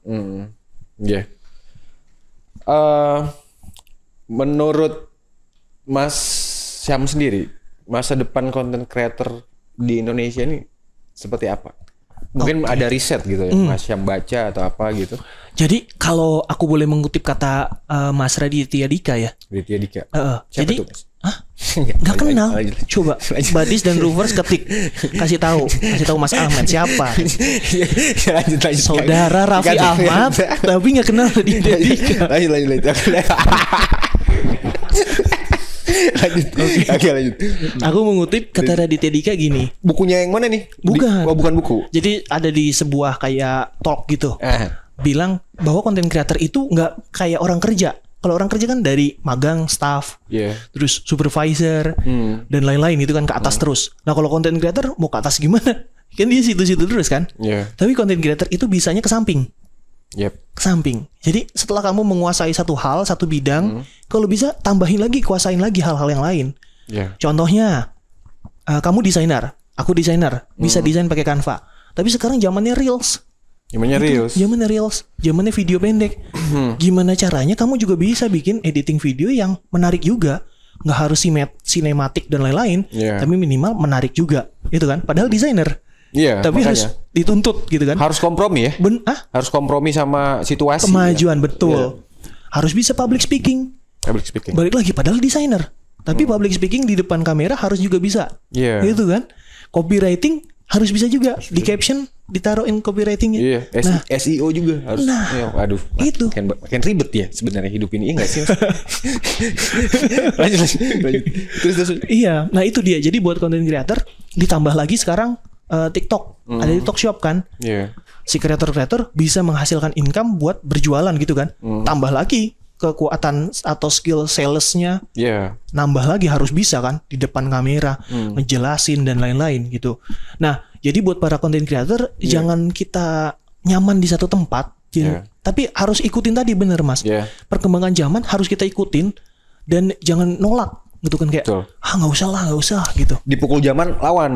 Menurut Mas Syam sendiri, masa depan content creator di Indonesia ini seperti apa? Mungkin ada riset gitu ya, Mas Syam baca atau apa gitu. Jadi kalau aku boleh mengutip kata Mas Raditya Dika ya. Raditya Dika. Jadi tuh, Gak kenal. Coba Badis dan Rovers ketik, kasih tahu Mas Ahmad siapa. Lanjut. Saudara Raffi Ahmad tapi nggak kenal Raditya Dika. Lanjut. Lanjut. Aku mengutip kata Raditya Dika gini. Bukunya yang mana nih? Bukan buku. Jadi ada di sebuah kayak talk gitu. Bilang bahwa content creator itu nggak kayak orang kerja. Kalau orang kerja kan dari magang, staff, terus supervisor, dan lain-lain itu kan ke atas terus. Nah kalau content creator mau ke atas gimana? Kan dia situ-situ terus kan? Tapi content creator itu bisanya ke samping. Ke samping. Jadi setelah kamu menguasai satu hal, satu bidang, kalau bisa tambahin lagi, kuasain lagi hal-hal yang lain. Contohnya, kamu desainer, aku desainer, bisa desain pakai Canva. Tapi sekarang zamannya Reels. Zamannya video pendek. Gimana caranya kamu juga bisa bikin editing video yang menarik juga. Nggak harus sinematik dan lain-lain, tapi minimal menarik juga. Itu kan, padahal desainer. Tapi makanya harus dituntut gitu kan. Harus kompromi ya. Harus kompromi sama situasi. Kemajuan betul. Harus bisa public speaking. Balik lagi, padahal desainer. Tapi public speaking di depan kamera harus juga bisa. Gitu kan. Copywriting harus bisa juga, di caption ditaruhin copywritingnya. Nah, SEO juga harus. Aduh, itu makin ribet ya sebenarnya hidup ini, enggak sih? lanjut. Terus. Iya, nah itu dia. Jadi buat content creator ditambah lagi sekarang TikTok, ada TikTok Shop kan? Si kreator bisa menghasilkan income buat berjualan gitu kan? Tambah lagi kekuatan atau skill salesnya, nambah lagi harus bisa kan di depan kamera, ngejelasin dan lain-lain gitu. Nah, jadi buat para content creator jangan kita nyaman di satu tempat, tapi harus ikutin tadi bener mas. Perkembangan zaman harus kita ikutin dan jangan nolak gitu kan kayak nggak usah gitu. Dipukul zaman lawan.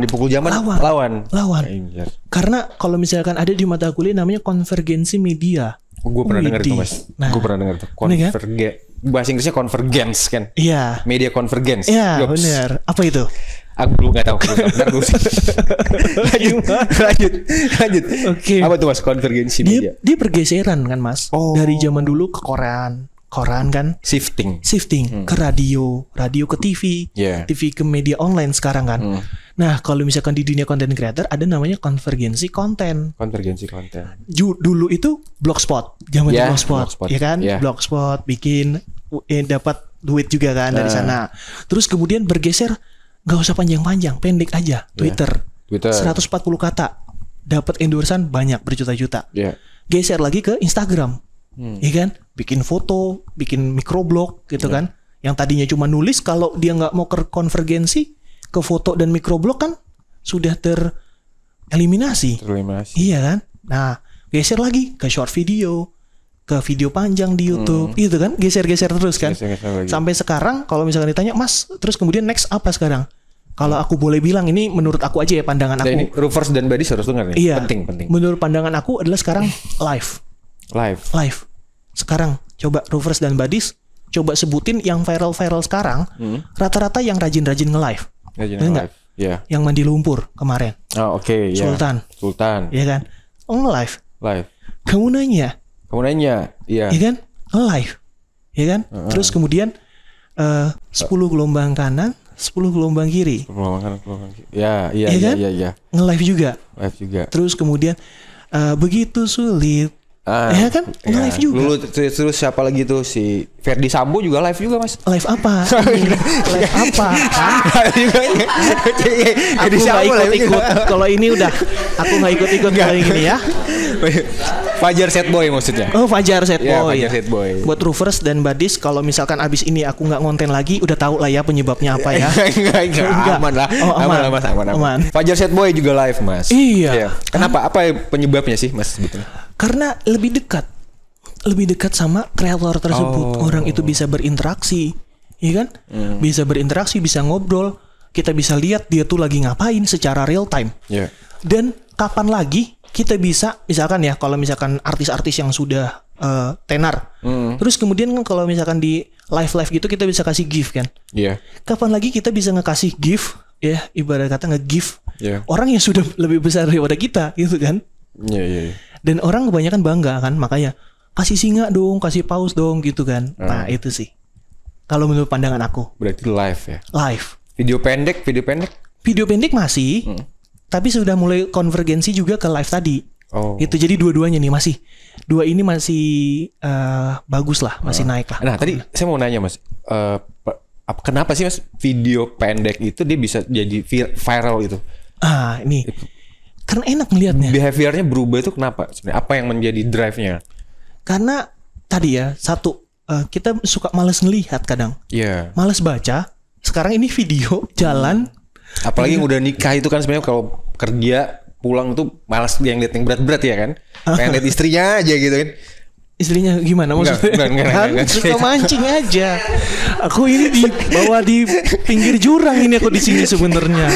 Karena kalau misalkan ada di mata kuliah namanya konvergensi media. Gue pernah dengar itu mas. Gue pernah dengar tuh. Bahasa Inggrisnya convergence kan? Iya. Media convergence. Iya benar. Apa itu? Aku belum nggak tahu. Lanjut. Oke. Apa tuh mas konvergensi media? Dia pergeseran kan mas. Dari zaman dulu ke koran kan, shifting ke radio ke TV, TV ke media online sekarang kan. Nah kalau misalkan di dunia content creator ada namanya konvergensi konten. Dulu itu blogspot, zaman blogspot, ya kan, blogspot bikin dapat duit juga kan dari sana. Terus kemudian bergeser, nggak usah panjang-panjang, pendek aja. Twitter 140 kata, dapat endorsan banyak berjuta-juta. Geser lagi ke Instagram. Iya kan, bikin foto, bikin microblog gitu kan. Yang tadinya cuma nulis, kalau dia nggak mau konvergensi ke foto dan microblog kan sudah tereliminasi. Iya kan. Nah, geser lagi ke short video, ke video panjang di YouTube, gitu kan, geser-geser terus kan, sampai sekarang kalau misalkan ditanya Mas, terus kemudian next apa sekarang? Kalau aku boleh bilang ini menurut aku aja ya pandangan aku. Ini Roofers dan Buddies harus dengar nih. Iya, penting. Menurut pandangan aku adalah sekarang live. Sekarang coba Roofers dan Buddies, coba sebutin yang viral sekarang, rata-rata yang rajin-rajin nge-live. Enggak? Yeah. Yang mandi lumpur kemarin. Oh, oke. Sultan. Iya kan? Nge-live. Kamu nanya, iya. Iya kan? Nge-live. Iya kan? Terus kemudian 10 gelombang kanan, 10 gelombang kiri. 10 gelombang kanan, 10 gelombang kiri. Iya. Nge-live juga. Terus kemudian begitu sulit. Ya kan? Nge-live juga. Terus siapa lagi tuh, si Ferdi Sambo juga live juga, Mas. Live apa? Live apa? Aku nggak ikut-ikut. Kalau ini udah, aku nggak ikut-ikut kalau yang ini ya. Fajar Set Boy maksudnya. Oh, Fajar Set Boy. Fajar Set Boy. Buat Roofers dan Buddies, kalau misalkan abis ini aku nggak ngonten lagi, udah tahu lah ya penyebabnya apa ya. Enggak. Aman lah. Oh, aman. Mas, aman. Fajar Set Boy juga live, Mas. Iya. Kenapa? Apa penyebabnya sih, Mas, sebetulnya? Karena lebih dekat sama kreator tersebut. Orang itu bisa berinteraksi, iya kan? Bisa berinteraksi, bisa ngobrol. Kita bisa lihat dia tuh lagi ngapain secara real time. Dan kapan lagi kita bisa, misalkan ya, kalau misalkan artis-artis yang sudah tenar, terus kemudian kan kalau misalkan di live gitu kita bisa kasih gift kan? Kapan lagi kita bisa ngekasih gift, ya ibarat kata nge-gift orang yang sudah lebih besar daripada kita, gitu kan? Dan orang kebanyakan bangga kan, makanya kasih singa dong, kasih paus dong, gitu kan. Nah itu sih kalau menurut pandangan aku. Berarti live ya? Live. Video pendek masih, tapi sudah mulai konvergensi juga ke live tadi. Itu jadi dua-duanya nih masih. Dua ini masih bagus lah, masih naik lah. Nah tadi saya mau nanya, Mas, kenapa sih, Mas, video pendek itu dia bisa jadi viral itu? Ini karena enak ngelihatnya. Behaviornya berubah itu kenapa sebenarnya? Apa yang menjadi drive-nya? Karena tadi ya, satu, kita suka malas ngelihat kadang. Malas baca. Sekarang ini video jalan. Apalagi yang udah nikah itu kan sebenarnya kalau kerja pulang tuh malas yang lihat yang berat-berat ya kan. Pengen lihat istrinya aja gitu kan. Istrinya gimana maksudnya? Enggak. Suka mancing aja. Aku ini dibawa di pinggir jurang ini aku di sini sebenarnya.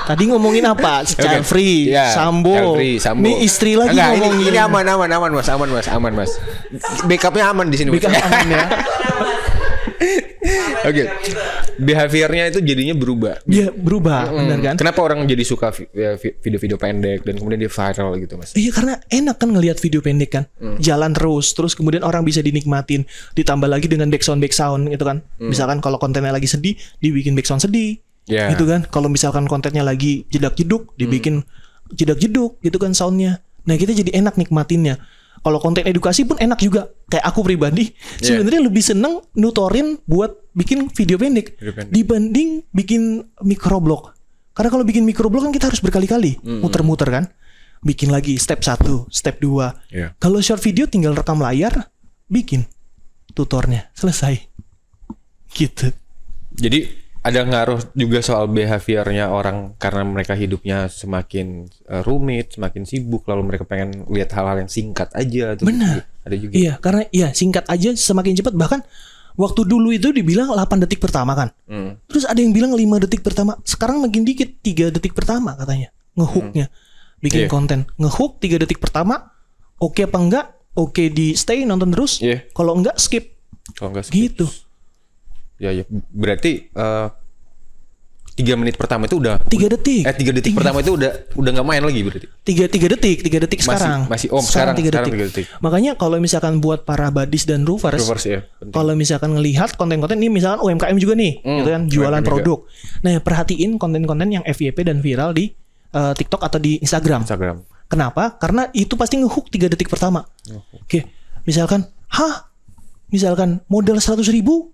Tadi ngomongin apa? Child free, Sambo. Ini istri lagi ngomongin. Ini aman Mas. Backupnya aman di sini. Backup aman ya. Oke. Behaviornya itu jadinya berubah. Dia berubah, benar kan? Kenapa orang jadi suka video-video pendek dan kemudian dia viral gitu, Mas? Iya, karena enak kan ngelihat video pendek kan. Jalan terus kemudian orang bisa dinikmatin, ditambah lagi dengan backsound gitu kan. Misalkan kalau kontennya lagi sedih, dibikin backsound sedih. Gitu kan. Kalau misalkan kontennya lagi jedak-jeduk, dibikin jedak-jeduk gitu kan soundnya. Nah, kita jadi enak nikmatinnya. Kalau konten edukasi pun enak juga. Kayak aku pribadi sebenarnya lebih seneng nutorin buat bikin video pendek dibanding bikin microblog. Karena kalau bikin microblog kan kita harus berkali-kali muter-muter kan. Bikin lagi step 1, step 2. Kalau short video tinggal rekam layar, bikin tutornya, selesai. Gitu. Jadi ada ngaruh juga soal behaviornya orang karena mereka hidupnya semakin rumit, semakin sibuk, lalu mereka pengen lihat hal-hal yang singkat aja. Benar. Ada juga. Iya, karena singkat aja semakin cepat. Bahkan waktu dulu itu dibilang 8 detik pertama kan. Terus ada yang bilang 5 detik pertama. Sekarang makin dikit, 3 detik pertama katanya. Ngehooknya. Bikin konten. Ngehook 3 detik pertama. Oke apa enggak? Oke di stay nonton terus. Kalau enggak skip. Gitu. Ya, berarti 3 menit pertama itu udah 3 detik. 3 detik pertama itu udah nggak main lagi berarti. 3 detik sekarang. Sekarang 3 detik. Makanya kalau misalkan buat para Buddies dan Roofers kalau misalkan ngelihat konten-konten ini, misalkan UMKM juga nih, gitu kan, jualan produk. Nah, perhatiin konten-konten yang FYP dan viral di TikTok atau di Instagram. Kenapa? Karena itu pasti ngehook 3 detik pertama. Oke, misalkan misalkan modal 100.000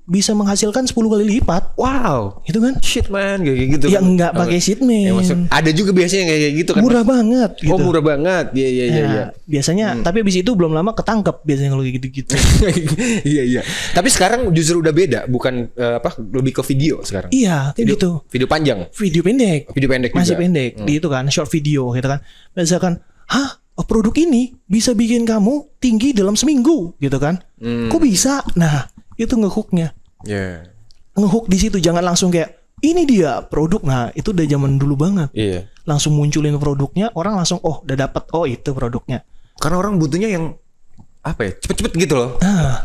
bisa menghasilkan 10 kali lipat. Wow, itu kan shit man, kayak gitu. Ya enggak pakai shit man. Ada juga biasanya kayak gitu kan. Murah banget gitu. Murah banget. Iya. Biasanya, tapi abis itu belum lama ketangkep biasanya kalau kayak gitu-gitu. Iya. Tapi sekarang justru udah beda, bukan lebih ke video sekarang. Iya, kayak gitu. Video panjang. Video pendek juga. Masih pendek. Di itu kan short video gitu kan. Misalkan, produk ini bisa bikin kamu tinggi dalam seminggu gitu kan. Kok bisa? Nah, itu ngehooknya. Ngehook di situ, jangan langsung kayak ini dia produk. Nah, itu udah zaman dulu banget. Langsung munculin produknya, orang langsung udah dapat, itu produknya. Karena orang butuhnya yang apa ya, cepet-cepet gitu loh.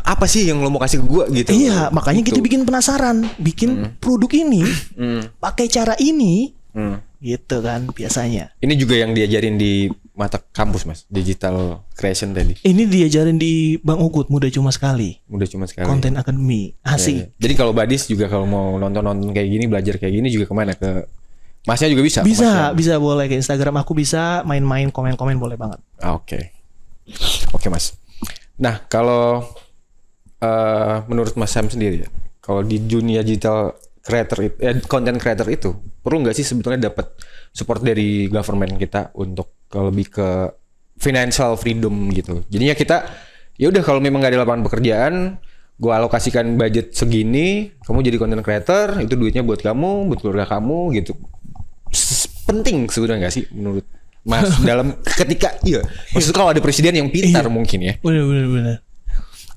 Apa sih yang lo mau kasih ke gue gitu? Iya, makanya gitu. Kita bikin penasaran, bikin produk ini pakai cara ini. Gitu kan biasanya. Ini juga yang diajarin di mata kampus Mas, digital creation tadi. Ini diajarin di Bang Ugut, mudah cuma sekali. Content Academy. Asik. Jadi kalau Badis juga kalau mau nonton kayak gini, belajar kayak gini juga kemana? Ke Masnya juga bisa? Bisa boleh ke Instagram aku, bisa main-main, komen-komen boleh banget. Oke Mas. Nah kalau menurut Mas Sam sendiri ya, kalau di dunia digital creator content creator itu perlu nggak sih sebetulnya dapat support dari government kita untuk lebih ke financial freedom gitu. Jadinya kita ya udah kalau memang nggak ada lapangan pekerjaan, gue alokasikan budget segini, kamu jadi content creator, itu duitnya buat kamu, buat keluarga kamu gitu. Penting sebenarnya nggak sih menurut Mas dalam ketika maksudnya kalau ada presiden yang pintar mungkin ya. Benar.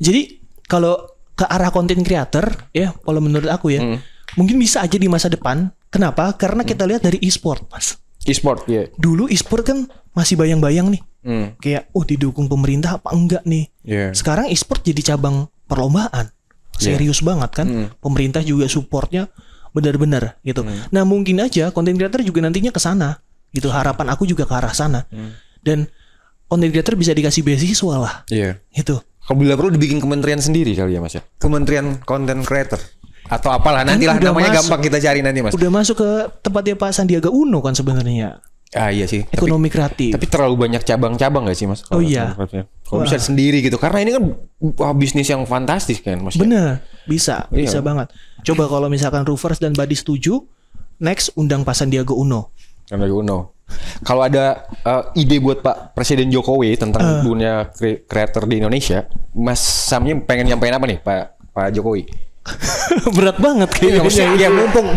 Jadi kalau ke arah content creator ya, kalau menurut aku ya. Mungkin bisa aja di masa depan. Kenapa? Karena kita lihat dari e-sport, Mas. E-sport, Dulu e-sport kan masih bayang-bayang nih. Kayak, didukung pemerintah apa enggak nih. Sekarang e-sport jadi cabang perlombaan. Serius banget kan. Pemerintah juga supportnya benar-benar gitu. Nah, mungkin aja content creator juga nantinya ke sana. Gitu. Harapan aku juga ke arah sana. Dan content creator bisa dikasih beasiswa lah. Gitu. Kalau bila perlu dibikin kementerian sendiri kali ya Mas ya. Kementerian Content Creator. Atau apalah nantilah namanya gampang kita cari nanti Mas. Udah masuk ke tempatnya Pak Sandiaga Uno kan sebenarnya. Iya sih. Ekonomi kreatif. Tapi terlalu banyak cabang-cabang gak sih Mas? Oh iya. Kalau bisa sendiri gitu. Karena ini kan bisnis yang fantastis kan Mas. Bener. Bisa banget. Coba kalau misalkan Roofers dan Badis setuju, next undang Pak Sandiaga Uno. Kalau ada ide buat Pak Presiden Jokowi tentang dunia kreator di Indonesia, Mas Samnya pengen nyampein apa nih Pak Jokowi? Berat banget kayaknya. Ya mumpung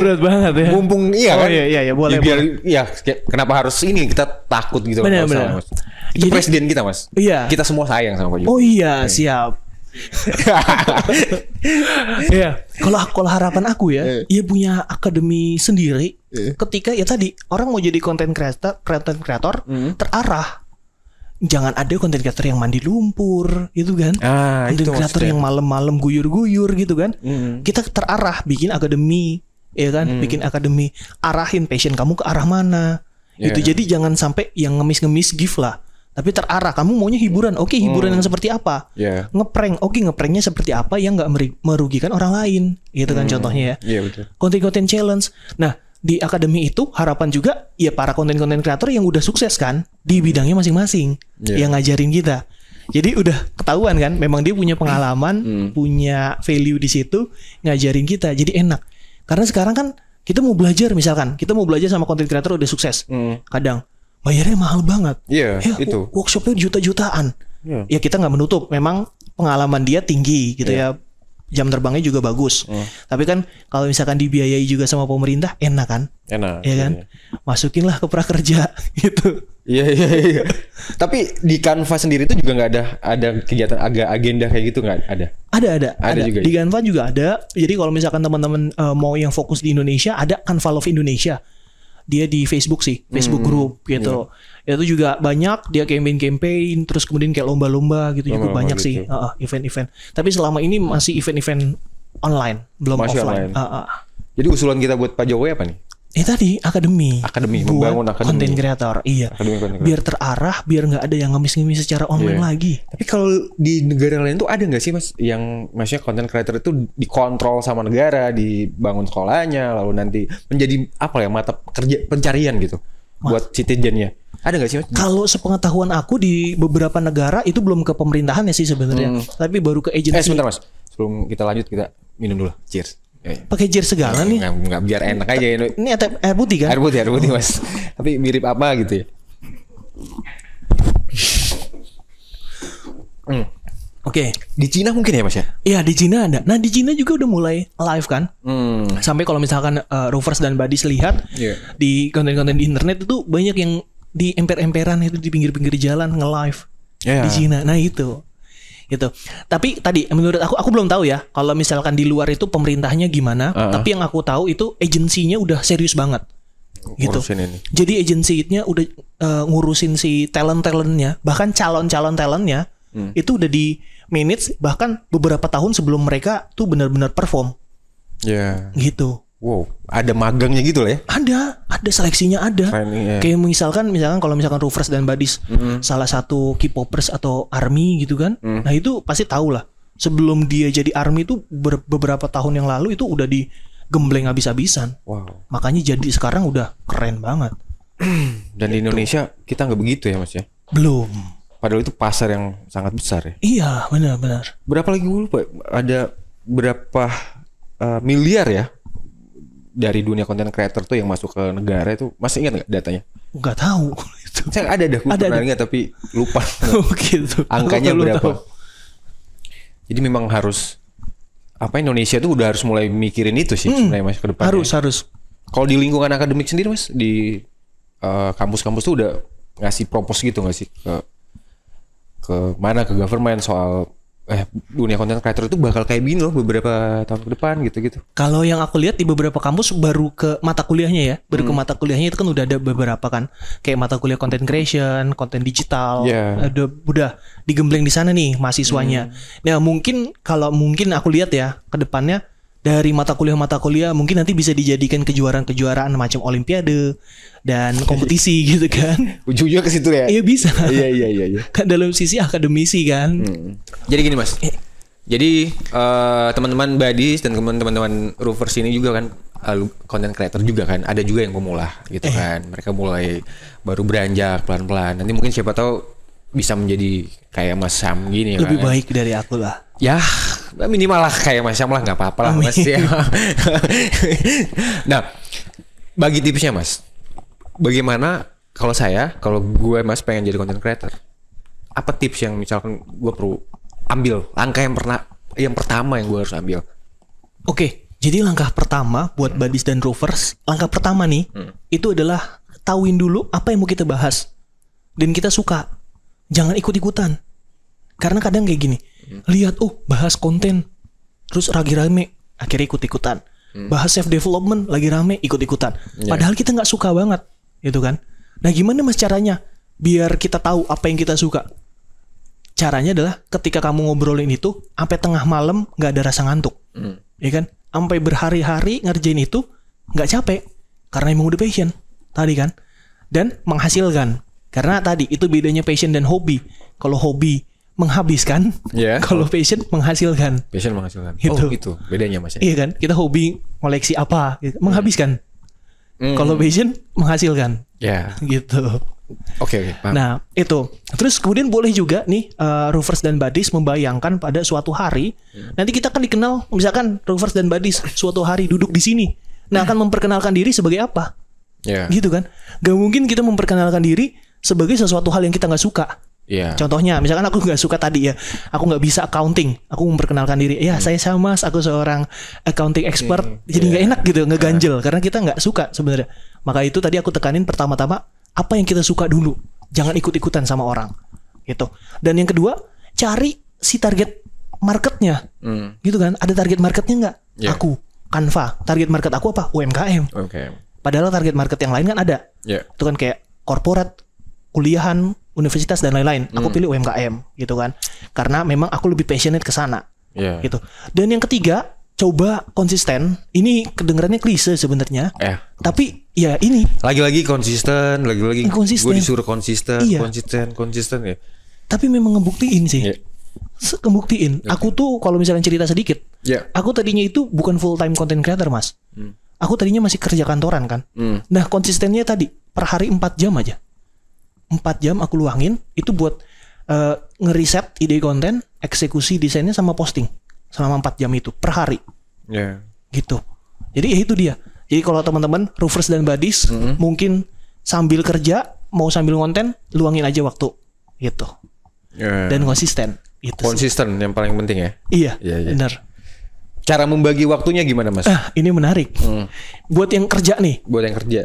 berat banget ya. Mumpung kan. Iya boleh. Biar kenapa harus ini kita takut gitu. Benar. Itu presiden kita Mas. Iya. Kita semua sayang sama Pak Jokowi. Oh iya, siap. Kalau harapan aku ya, punya akademi sendiri. Ketika tadi orang mau jadi content creator terarah. Jangan ada content creator yang mandi lumpur gitu kan. Content creator yang malam-malam guyur-guyur gitu kan. Kita terarah bikin akademi, ya kan? Bikin akademi, arahin passion kamu ke arah mana. Itu jadi jangan sampai yang ngemis-ngemis gift lah. Tapi terarah, kamu maunya hiburan. Oke, hiburan yang seperti apa? Ngeprank. Oke, ngepranknya seperti apa yang nggak merugikan orang lain. Gitu kan contohnya ya. Betul. Konten-konten challenge. Nah, di akademi itu harapan juga para konten-konten kreator yang udah sukses kan di bidangnya masing-masing yang ngajarin kita. Jadi udah ketahuan kan, memang dia punya pengalaman, punya value di situ, ngajarin kita. Jadi enak. Karena sekarang kan kita mau belajar, misalkan kita mau belajar sama konten kreator udah sukses. Kadang bayarnya mahal banget. Itu. Workshopnya juta-jutaan. Ya kita nggak menutup, memang pengalaman dia tinggi gitu ya. Jam terbangnya juga bagus. Tapi kan kalau misalkan dibiayai juga sama pemerintah, enak kan? Enak. Ya kan? Masukinlah ke prakerja gitu. Iya. Tapi di Canva sendiri itu juga nggak ada kegiatan agenda kayak gitu nggak ada? Ada. Juga, di Canva juga ada. Jadi kalau misalkan teman-teman mau yang fokus di Indonesia, ada Canva Love Indonesia. Dia di Facebook sih, Facebook group gitu. Itu juga banyak, dia campaign, terus kemudian kayak lomba-lomba gitu juga banyak gitu. Sih, event-event. Tapi selama ini masih event-event online, belum masih offline. Jadi usulan kita buat Pak Jokowi apa nih? Tadi akademi membangun akademi konten kreator, biar terarah, biar nggak ada yang ngemis-ngemis secara online lagi. Tapi kalau di negara lain tuh ada nggak sih Mas yang maksudnya konten kreator itu dikontrol sama negara, dibangun sekolahnya, lalu nanti menjadi mata kerja pencarian gitu buat citizennya? Ada nggak sih Mas? Kalau sepengetahuan aku di beberapa negara itu belum ke pemerintahan ya sih sebenarnya, tapi baru ke agensi. Sebentar Mas, sebelum kita lanjut kita minum dulu, cheers. Pakai jir segala nih. Nggak biar enak aja. Ini air putih kan? Air putih Mas. Tapi mirip apa gitu ya? Oke. Di Cina mungkin ya Mas ya? Iya di Cina ada. Nah di Cina juga udah mulai live kan? Sampai kalau misalkan Roofers dan Badis lihat di konten-konten di internet itu banyak yang di emper-emperan itu di pinggir-pinggir jalan nge-live di Cina. Nah itu gitu. Tapi tadi menurut aku belum tahu ya kalau misalkan di luar itu pemerintahnya gimana. Tapi yang aku tahu itu agensinya udah serius banget gitu. Ini. Jadi agensinya udah ngurusin si talentnya, bahkan calon-calon talentnya itu udah di manage bahkan beberapa tahun sebelum mereka tuh benar-benar perform. Gitu. Wow, ada magangnya gitu lah ya? Ada seleksinya ada. Kayak misalkan kalau misalkan Roofers dan Buddies salah satu K-popers atau ARMY gitu kan. Nah itu pasti tahu lah. Sebelum dia jadi ARMY itu beberapa tahun yang lalu itu udah digembleng habis-habisan. Wow. Makanya jadi sekarang udah keren banget. Dan di Indonesia kita nggak begitu ya Mas ya? Belum. Padahal itu pasar yang sangat besar ya? Iya benar-benar. Berapa lagi gue lupa? Ada berapa miliar ya? Dari dunia konten creator tuh yang masuk ke negara itu masih ingat nggak datanya? Nggak tahu. Saya ada pernah ingat tapi lupa. Gitu. Angkanya berapa? Jadi memang harus Indonesia tuh udah harus mulai mikirin itu sih sebenarnya Mas ke depannya. Harus. Kalau di lingkungan akademik sendiri Mas di kampus-kampus tuh udah ngasih propose gitu nggak sih ke mana ke government soal dunia konten creator itu bakal kayak gini loh beberapa tahun ke depan gitu. Kalau yang aku lihat di beberapa kampus baru ke mata kuliahnya ya. Baru ke mata kuliahnya itu kan udah ada beberapa kan. Kayak mata kuliah content creation, konten digital. Udah digembleng di sana nih mahasiswanya. Nah, mungkin aku lihat ya ke depannya dari mata kuliah mungkin nanti bisa dijadikan kejuaraan macam olimpiade dan kompetisi gitu kan. Ujung-ujungnya ke situ ya. Iya bisa. Iya. Kan dalam sisi akademisi kan. Jadi gini Mas. Jadi teman-teman Buddies dan teman-teman Roofers ini juga kan content creator juga kan. Ada juga yang pemula gitu kan. Mereka mulai baru beranjak pelan-pelan. Nanti mungkin siapa tahu bisa menjadi kayak Mas Sam gini. Lebih baik dari aku lah. Ya minimal lah kayak Mas Sam lah, nggak apa-apa lah Mas ya. Nah, bagi tipsnya Mas, bagaimana kalau gue Mas pengen jadi content creator, apa tips yang misalkan gue perlu ambil, langkah yang pertama yang gue harus ambil? Oke, jadi langkah pertama buat Buddies dan Roofers, langkah pertama nih itu adalah tahuin dulu apa yang mau kita bahas dan kita suka. Jangan ikut-ikutan. Karena kadang kayak gini, lihat bahas konten terus lagi rame, akhirnya ikut-ikutan. Bahas self development lagi rame, ikut-ikutan. Padahal kita nggak suka banget, gitu kan? Nah, gimana Mas caranya biar kita tahu apa yang kita suka? Caranya adalah ketika kamu ngobrolin itu sampai tengah malam nggak ada rasa ngantuk, ya kan? Sampai berhari-hari ngerjain itu nggak capek karena emang udah passion tadi kan, dan menghasilkan. Karena tadi itu bedanya passion dan hobi. Kalau hobi menghabiskan, kalau passion menghasilkan. Passion menghasilkan. Itu bedanya Mas. Iya kan? Kita hobi koleksi apa, gitu. Menghabiskan. Kalau passion menghasilkan. Gitu. Oke. Nah, itu. Terus kemudian boleh juga nih Roofers dan Buddies membayangkan pada suatu hari nanti kita kan dikenal, misalkan Roofers dan Buddies suatu hari duduk di sini. Nah, akan memperkenalkan diri sebagai apa? Gitu kan? Gak mungkin kita memperkenalkan diri sebagai sesuatu hal yang kita nggak suka. Contohnya, misalkan aku nggak suka tadi ya, aku nggak bisa accounting, aku memperkenalkan diri, saya sama Mas, aku seorang accounting expert, jadi nggak enak gitu, ngeganjel, karena kita nggak suka sebenarnya. Maka itu tadi aku tekanin pertama-tama apa yang kita suka dulu, jangan ikut-ikutan sama orang, gitu. Dan yang kedua, cari si target marketnya, gitu kan? Ada target marketnya nggak? Aku, Canva, target market aku apa? UMKM. Padahal target market yang lain kan ada, itu kan kayak korporat, kuliahan, universitas dan lain-lain. Aku pilih UMKM gitu kan. Karena memang aku lebih passionate ke sana. Gitu. Dan yang ketiga, coba konsisten. Ini kedengarannya klise sebenarnya. Tapi ya ini. Lagi-lagi konsisten, lagi-lagi gue disuruh konsisten ya. Tapi memang ngebuktiin sih. Ngebuktiin. Aku tuh kalau misalnya cerita sedikit. Aku tadinya itu bukan full time content creator, Mas. Aku tadinya masih kerja kantoran kan. Nah, konsistennya tadi per hari 4 jam aja. 4 jam aku luangin itu buat ngeriset ide konten, eksekusi desainnya sama posting selama 4 jam itu per hari. Gitu. Jadi ya itu dia. Jadi kalau teman-teman Roofers dan Buddies mungkin sambil kerja mau sambil konten, luangin aja waktu gitu. Dan konsisten. Itu konsisten sih yang paling penting ya. Iya. Benar. Cara membagi waktunya gimana Mas? Ini menarik. Buat yang kerja nih. Buat yang kerja.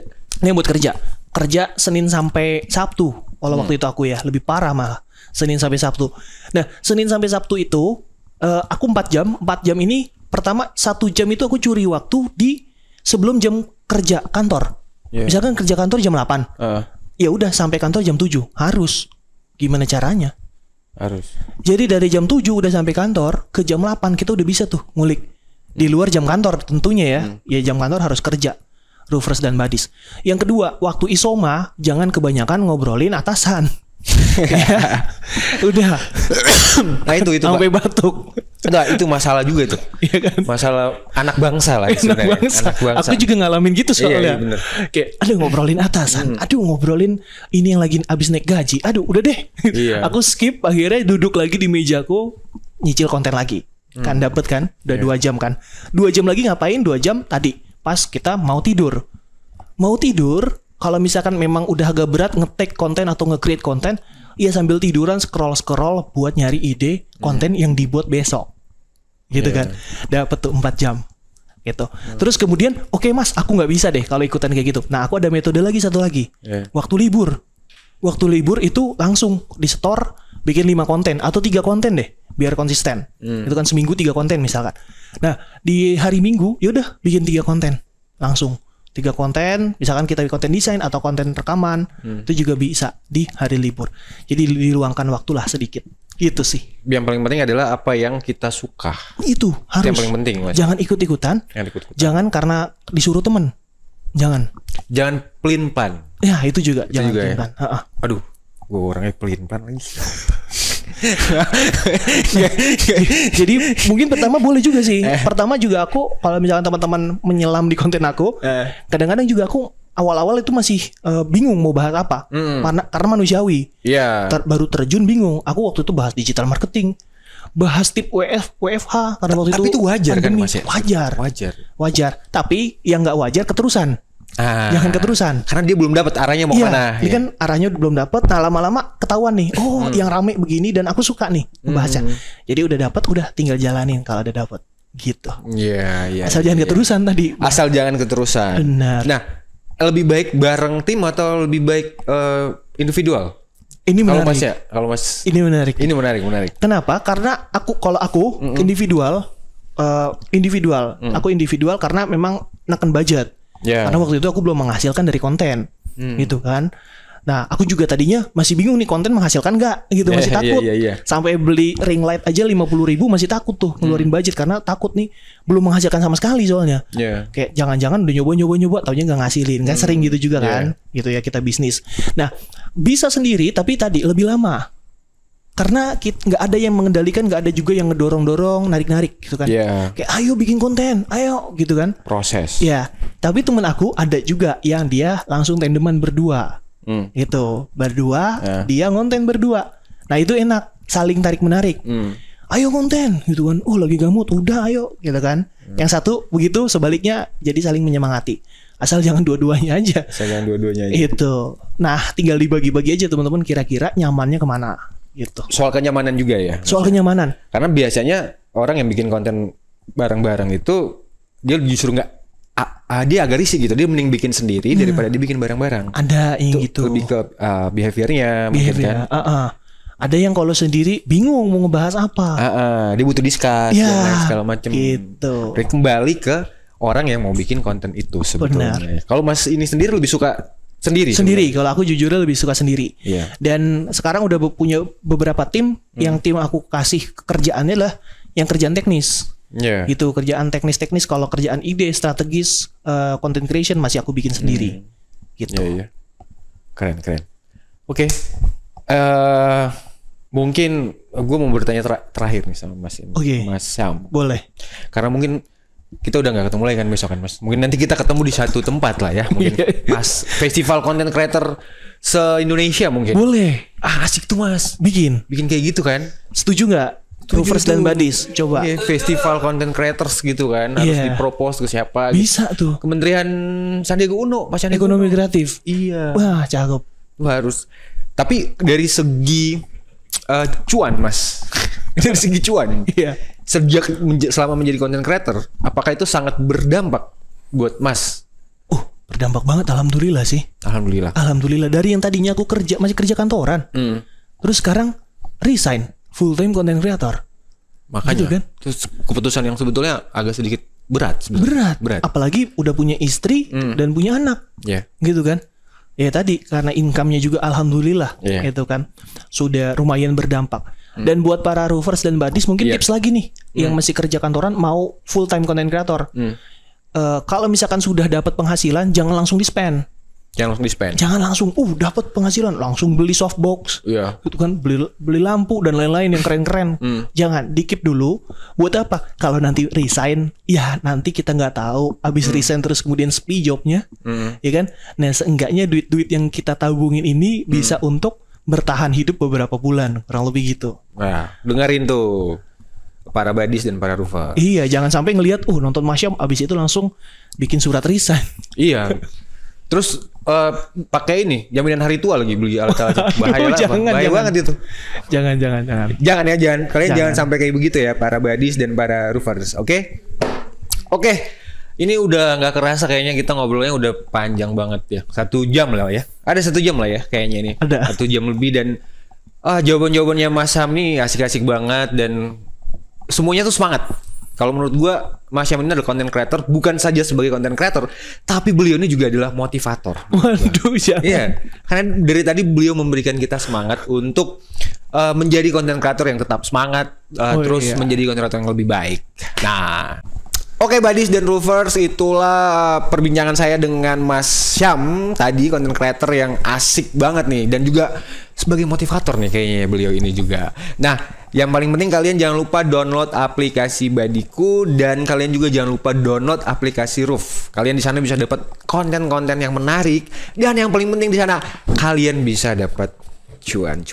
Ini buat kerja. kerja Senin sampai Sabtu. Kalau waktu itu aku ya lebih parah malah Senin sampai Sabtu. Nah Senin sampai Sabtu itu aku 4 jam. 4 jam ini pertama 1 jam itu aku curi waktu di sebelum jam kerja kantor. Misalkan kerja kantor jam 8. Ya udah sampai kantor jam 7 harus. Gimana caranya? Harus. Jadi dari jam 7 udah sampai kantor ke jam 8 kita udah bisa tuh ngulik. Di luar jam kantor tentunya ya. Ya jam kantor harus kerja. Roofers dan buddies. Yang kedua, waktu isoma jangan kebanyakan ngobrolin atasan. Udah. Nah itu sampai batuk. Nah, itu masalah juga tuh. Iya kan? Masalah anak bangsa lah anak bangsa. Aku juga ngalamin gitu soalnya. Iya, kayak aduh ngobrolin atasan. Aduh ngobrolin ini yang lagi abis naik gaji. Aduh udah deh. Iya. Aku skip akhirnya duduk lagi di mejaku nyicil konten lagi. Kan dapet kan? Udah 2 jam kan. 2 jam lagi ngapain? 2 jam tadi pas kita mau tidur. Mau tidur kalau misalkan memang udah agak berat nge-take konten atau nge-create konten, ya sambil tiduran scroll-scroll buat nyari ide konten yang dibuat besok. Gitu kan. Dapat tuh 4 jam. Gitu. Terus kemudian, oke mas, aku nggak bisa deh kalau ikutan kayak gitu. Nah, aku ada metode lagi satu lagi. Waktu libur. Waktu libur itu langsung di store bikin 5 konten atau 3 konten deh, biar konsisten. Itu kan seminggu 3 konten misalkan. Nah, di hari Minggu yaudah bikin 3 konten. Langsung 3 konten, misalkan kita konten desain atau konten rekaman, itu juga bisa di hari libur. Jadi diluangkan waktulah sedikit. Gitu sih. Yang paling penting adalah apa yang kita suka. Itu harus. Yang paling penting, Mas. Jangan ikut-ikutan. Jangan karena disuruh temen. Jangan pelin-plan. Ya, itu juga. Jangan pelin-plan. Ya? Aduh, gue orangnya pelin-plan lagi. Jadi mungkin pertama boleh juga sih. Pertama juga aku kalau misalkan teman-teman menyelam di konten aku, kadang-kadang juga aku awal-awal itu masih bingung mau bahas apa. Karena manusiawi. Baru terjun bingung. Aku waktu itu bahas digital marketing, bahas tip WFH karena waktu tapi itu wajar pandemi. Kan Mas ya? Wajar. Tapi yang nggak wajar keterusan. Jangan keterusan. Karena dia belum dapat arahnya mau kemana. Ini kan arahnya belum dapat. Nah lama-lama ketahuan nih. Oh yang rame begini dan aku suka nih bahasnya. Jadi udah dapat, udah tinggal jalanin kalau udah dapat. Gitu. Asal jangan keterusan tadi. Asal jangan keterusan. Benar. Nah lebih baik bareng tim atau lebih baik individual? Ini menarik. Kalau Mas ini menarik. Ini menarik. Kenapa? Karena kalau aku individual. Aku individual karena memang neken budget. Karena waktu itu aku belum menghasilkan dari konten, gitu kan. Nah, aku juga tadinya masih bingung nih konten menghasilkan nggak, gitu masih takut. Sampai beli ring light aja 50.000 masih takut tuh ngeluarin budget karena takut nih belum menghasilkan sama sekali soalnya. Kayak jangan-jangan udah nyoba, taunya nggak ngasilin, kan sering gitu juga kan, gitu ya kita bisnis. Nah, bisa sendiri tapi tadi lebih lama. Karena nggak ada yang mengendalikan, nggak ada juga yang ngedorong-dorong, narik-narik gitu kan. Kayak ayo bikin konten, ayo gitu kan. Proses. Tapi temen aku ada juga yang dia langsung tandeman berdua. Gitu, berdua, dia ngonten berdua. Nah itu enak, saling tarik-menarik. Ayo konten gitu kan. Oh lagi gamut, udah ayo gitu kan. Yang satu begitu, sebaliknya jadi saling menyemangati. Asal jangan dua-duanya aja. Itu. Nah tinggal dibagi-bagi aja teman-teman kira-kira nyamannya kemana. Gitu. Soal kenyamanan juga ya. Soal kenyamanan. Karena biasanya orang yang bikin konten bareng-bareng itu dia justru nggak, dia agak risih gitu. Dia mending bikin sendiri daripada dia bikin bareng-bareng. Ada yang gitu. Lebih ke behaviornya. Mungkin kan. Ada yang kalau sendiri bingung mau ngebahas apa. Dia butuh discuss dan segala macam. Gitu. Kembali ke orang yang mau bikin konten itu sebetulnya. Kalau Mas ini sendiri lebih suka sendiri. Kalau aku jujurnya lebih suka sendiri. Dan sekarang udah punya beberapa tim yang tim aku kasih kerjaannya lah yang kerjaan teknis. Gitu, kerjaan teknis. Kalau kerjaan ide, strategis, content creation masih aku bikin sendiri. Gitu. Keren. Oke. Mungkin gue mau bertanya terakhir nih sama Mas Mas Syam. Boleh. Karena mungkin kita udah gak ketemu lagi kan besok kan Mas. Mungkin nanti kita ketemu di satu tempat lah ya. Mungkin Mas festival content creator se-Indonesia mungkin. Boleh. Asik tuh Mas. Bikin kayak gitu kan. Setuju gak? Roofers dan buddies. Coba. Festival content creators gitu kan. Harus dipropose ke siapa. Bisa gitu. tuh. Kementerian Sandiaga Uno. Ekonomi kreatif. Wah cakep. Harus. Tapi dari segi cuan Mas. Dari segi cuan. Selama menjadi content creator, apakah itu sangat berdampak buat Mas? Berdampak banget, alhamdulillah sih. Alhamdulillah. Dari yang tadinya aku masih kerja kantoran, terus sekarang resign full time content creator. Makanya gitu kan? Terus keputusan yang sebetulnya agak sedikit berat. Apalagi udah punya istri dan punya anak, gitu kan? Ya tadi karena income-nya juga alhamdulillah, gitu kan, sudah lumayan berdampak. Dan buat para roofers dan buddies mungkin tips lagi nih, yang masih kerja kantoran mau full time content creator. Kalau misalkan sudah dapat penghasilan, jangan langsung di-spend. Jangan langsung dapat penghasilan langsung beli softbox. Itu kan beli lampu dan lain-lain yang keren-keren. Jangan, di-keep dulu. Buat apa? Kalau nanti resign, ya nanti kita nggak tahu abis resign terus kemudian sepi jobnya. Ya kan? Nah, seenggaknya duit-duit yang kita tabungin ini bisa untuk bertahan hidup beberapa bulan, kurang lebih gitu. Nah, dengerin tuh para buddies dan para roofer. Iya, jangan sampai ngelihat nonton Masyam abis itu langsung bikin surat resign. Iya. Terus pakai ini jaminan hari tua lagi, beli alat-alat bahaya banget itu. Jangan. Kalian jangan sampai kayak begitu ya para buddies dan para roofers. Oke. Ini udah nggak kerasa kayaknya kita ngobrolnya udah panjang banget ya. 1 jam lah ya. Ada 1 jam lah ya kayaknya ini. Ada 1 jam lebih dan jawaban-jawabannya Mas Syam nih asik-asik banget dan semuanya tuh semangat. Kalau menurut gua Mas Syam ini adalah content creator bukan saja sebagai content creator, tapi beliau ini juga adalah motivator. Waduh, iya. Karena dari tadi beliau memberikan kita semangat untuk menjadi content creator yang tetap semangat, menjadi content creator yang lebih baik. Nah, oke buddies dan roofers, itulah perbincangan saya dengan Mas Syam tadi, content creator yang asik banget nih dan juga sebagai motivator nih kayaknya beliau ini juga. Nah, yang paling penting kalian jangan lupa download aplikasi Badiku dan kalian juga jangan lupa download aplikasi Roof. Kalian di sana bisa dapat konten-konten yang menarik dan yang paling penting di sana kalian bisa dapat cuan.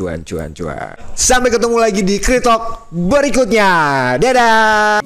Sampai ketemu lagi di Kreatok berikutnya. Dadah.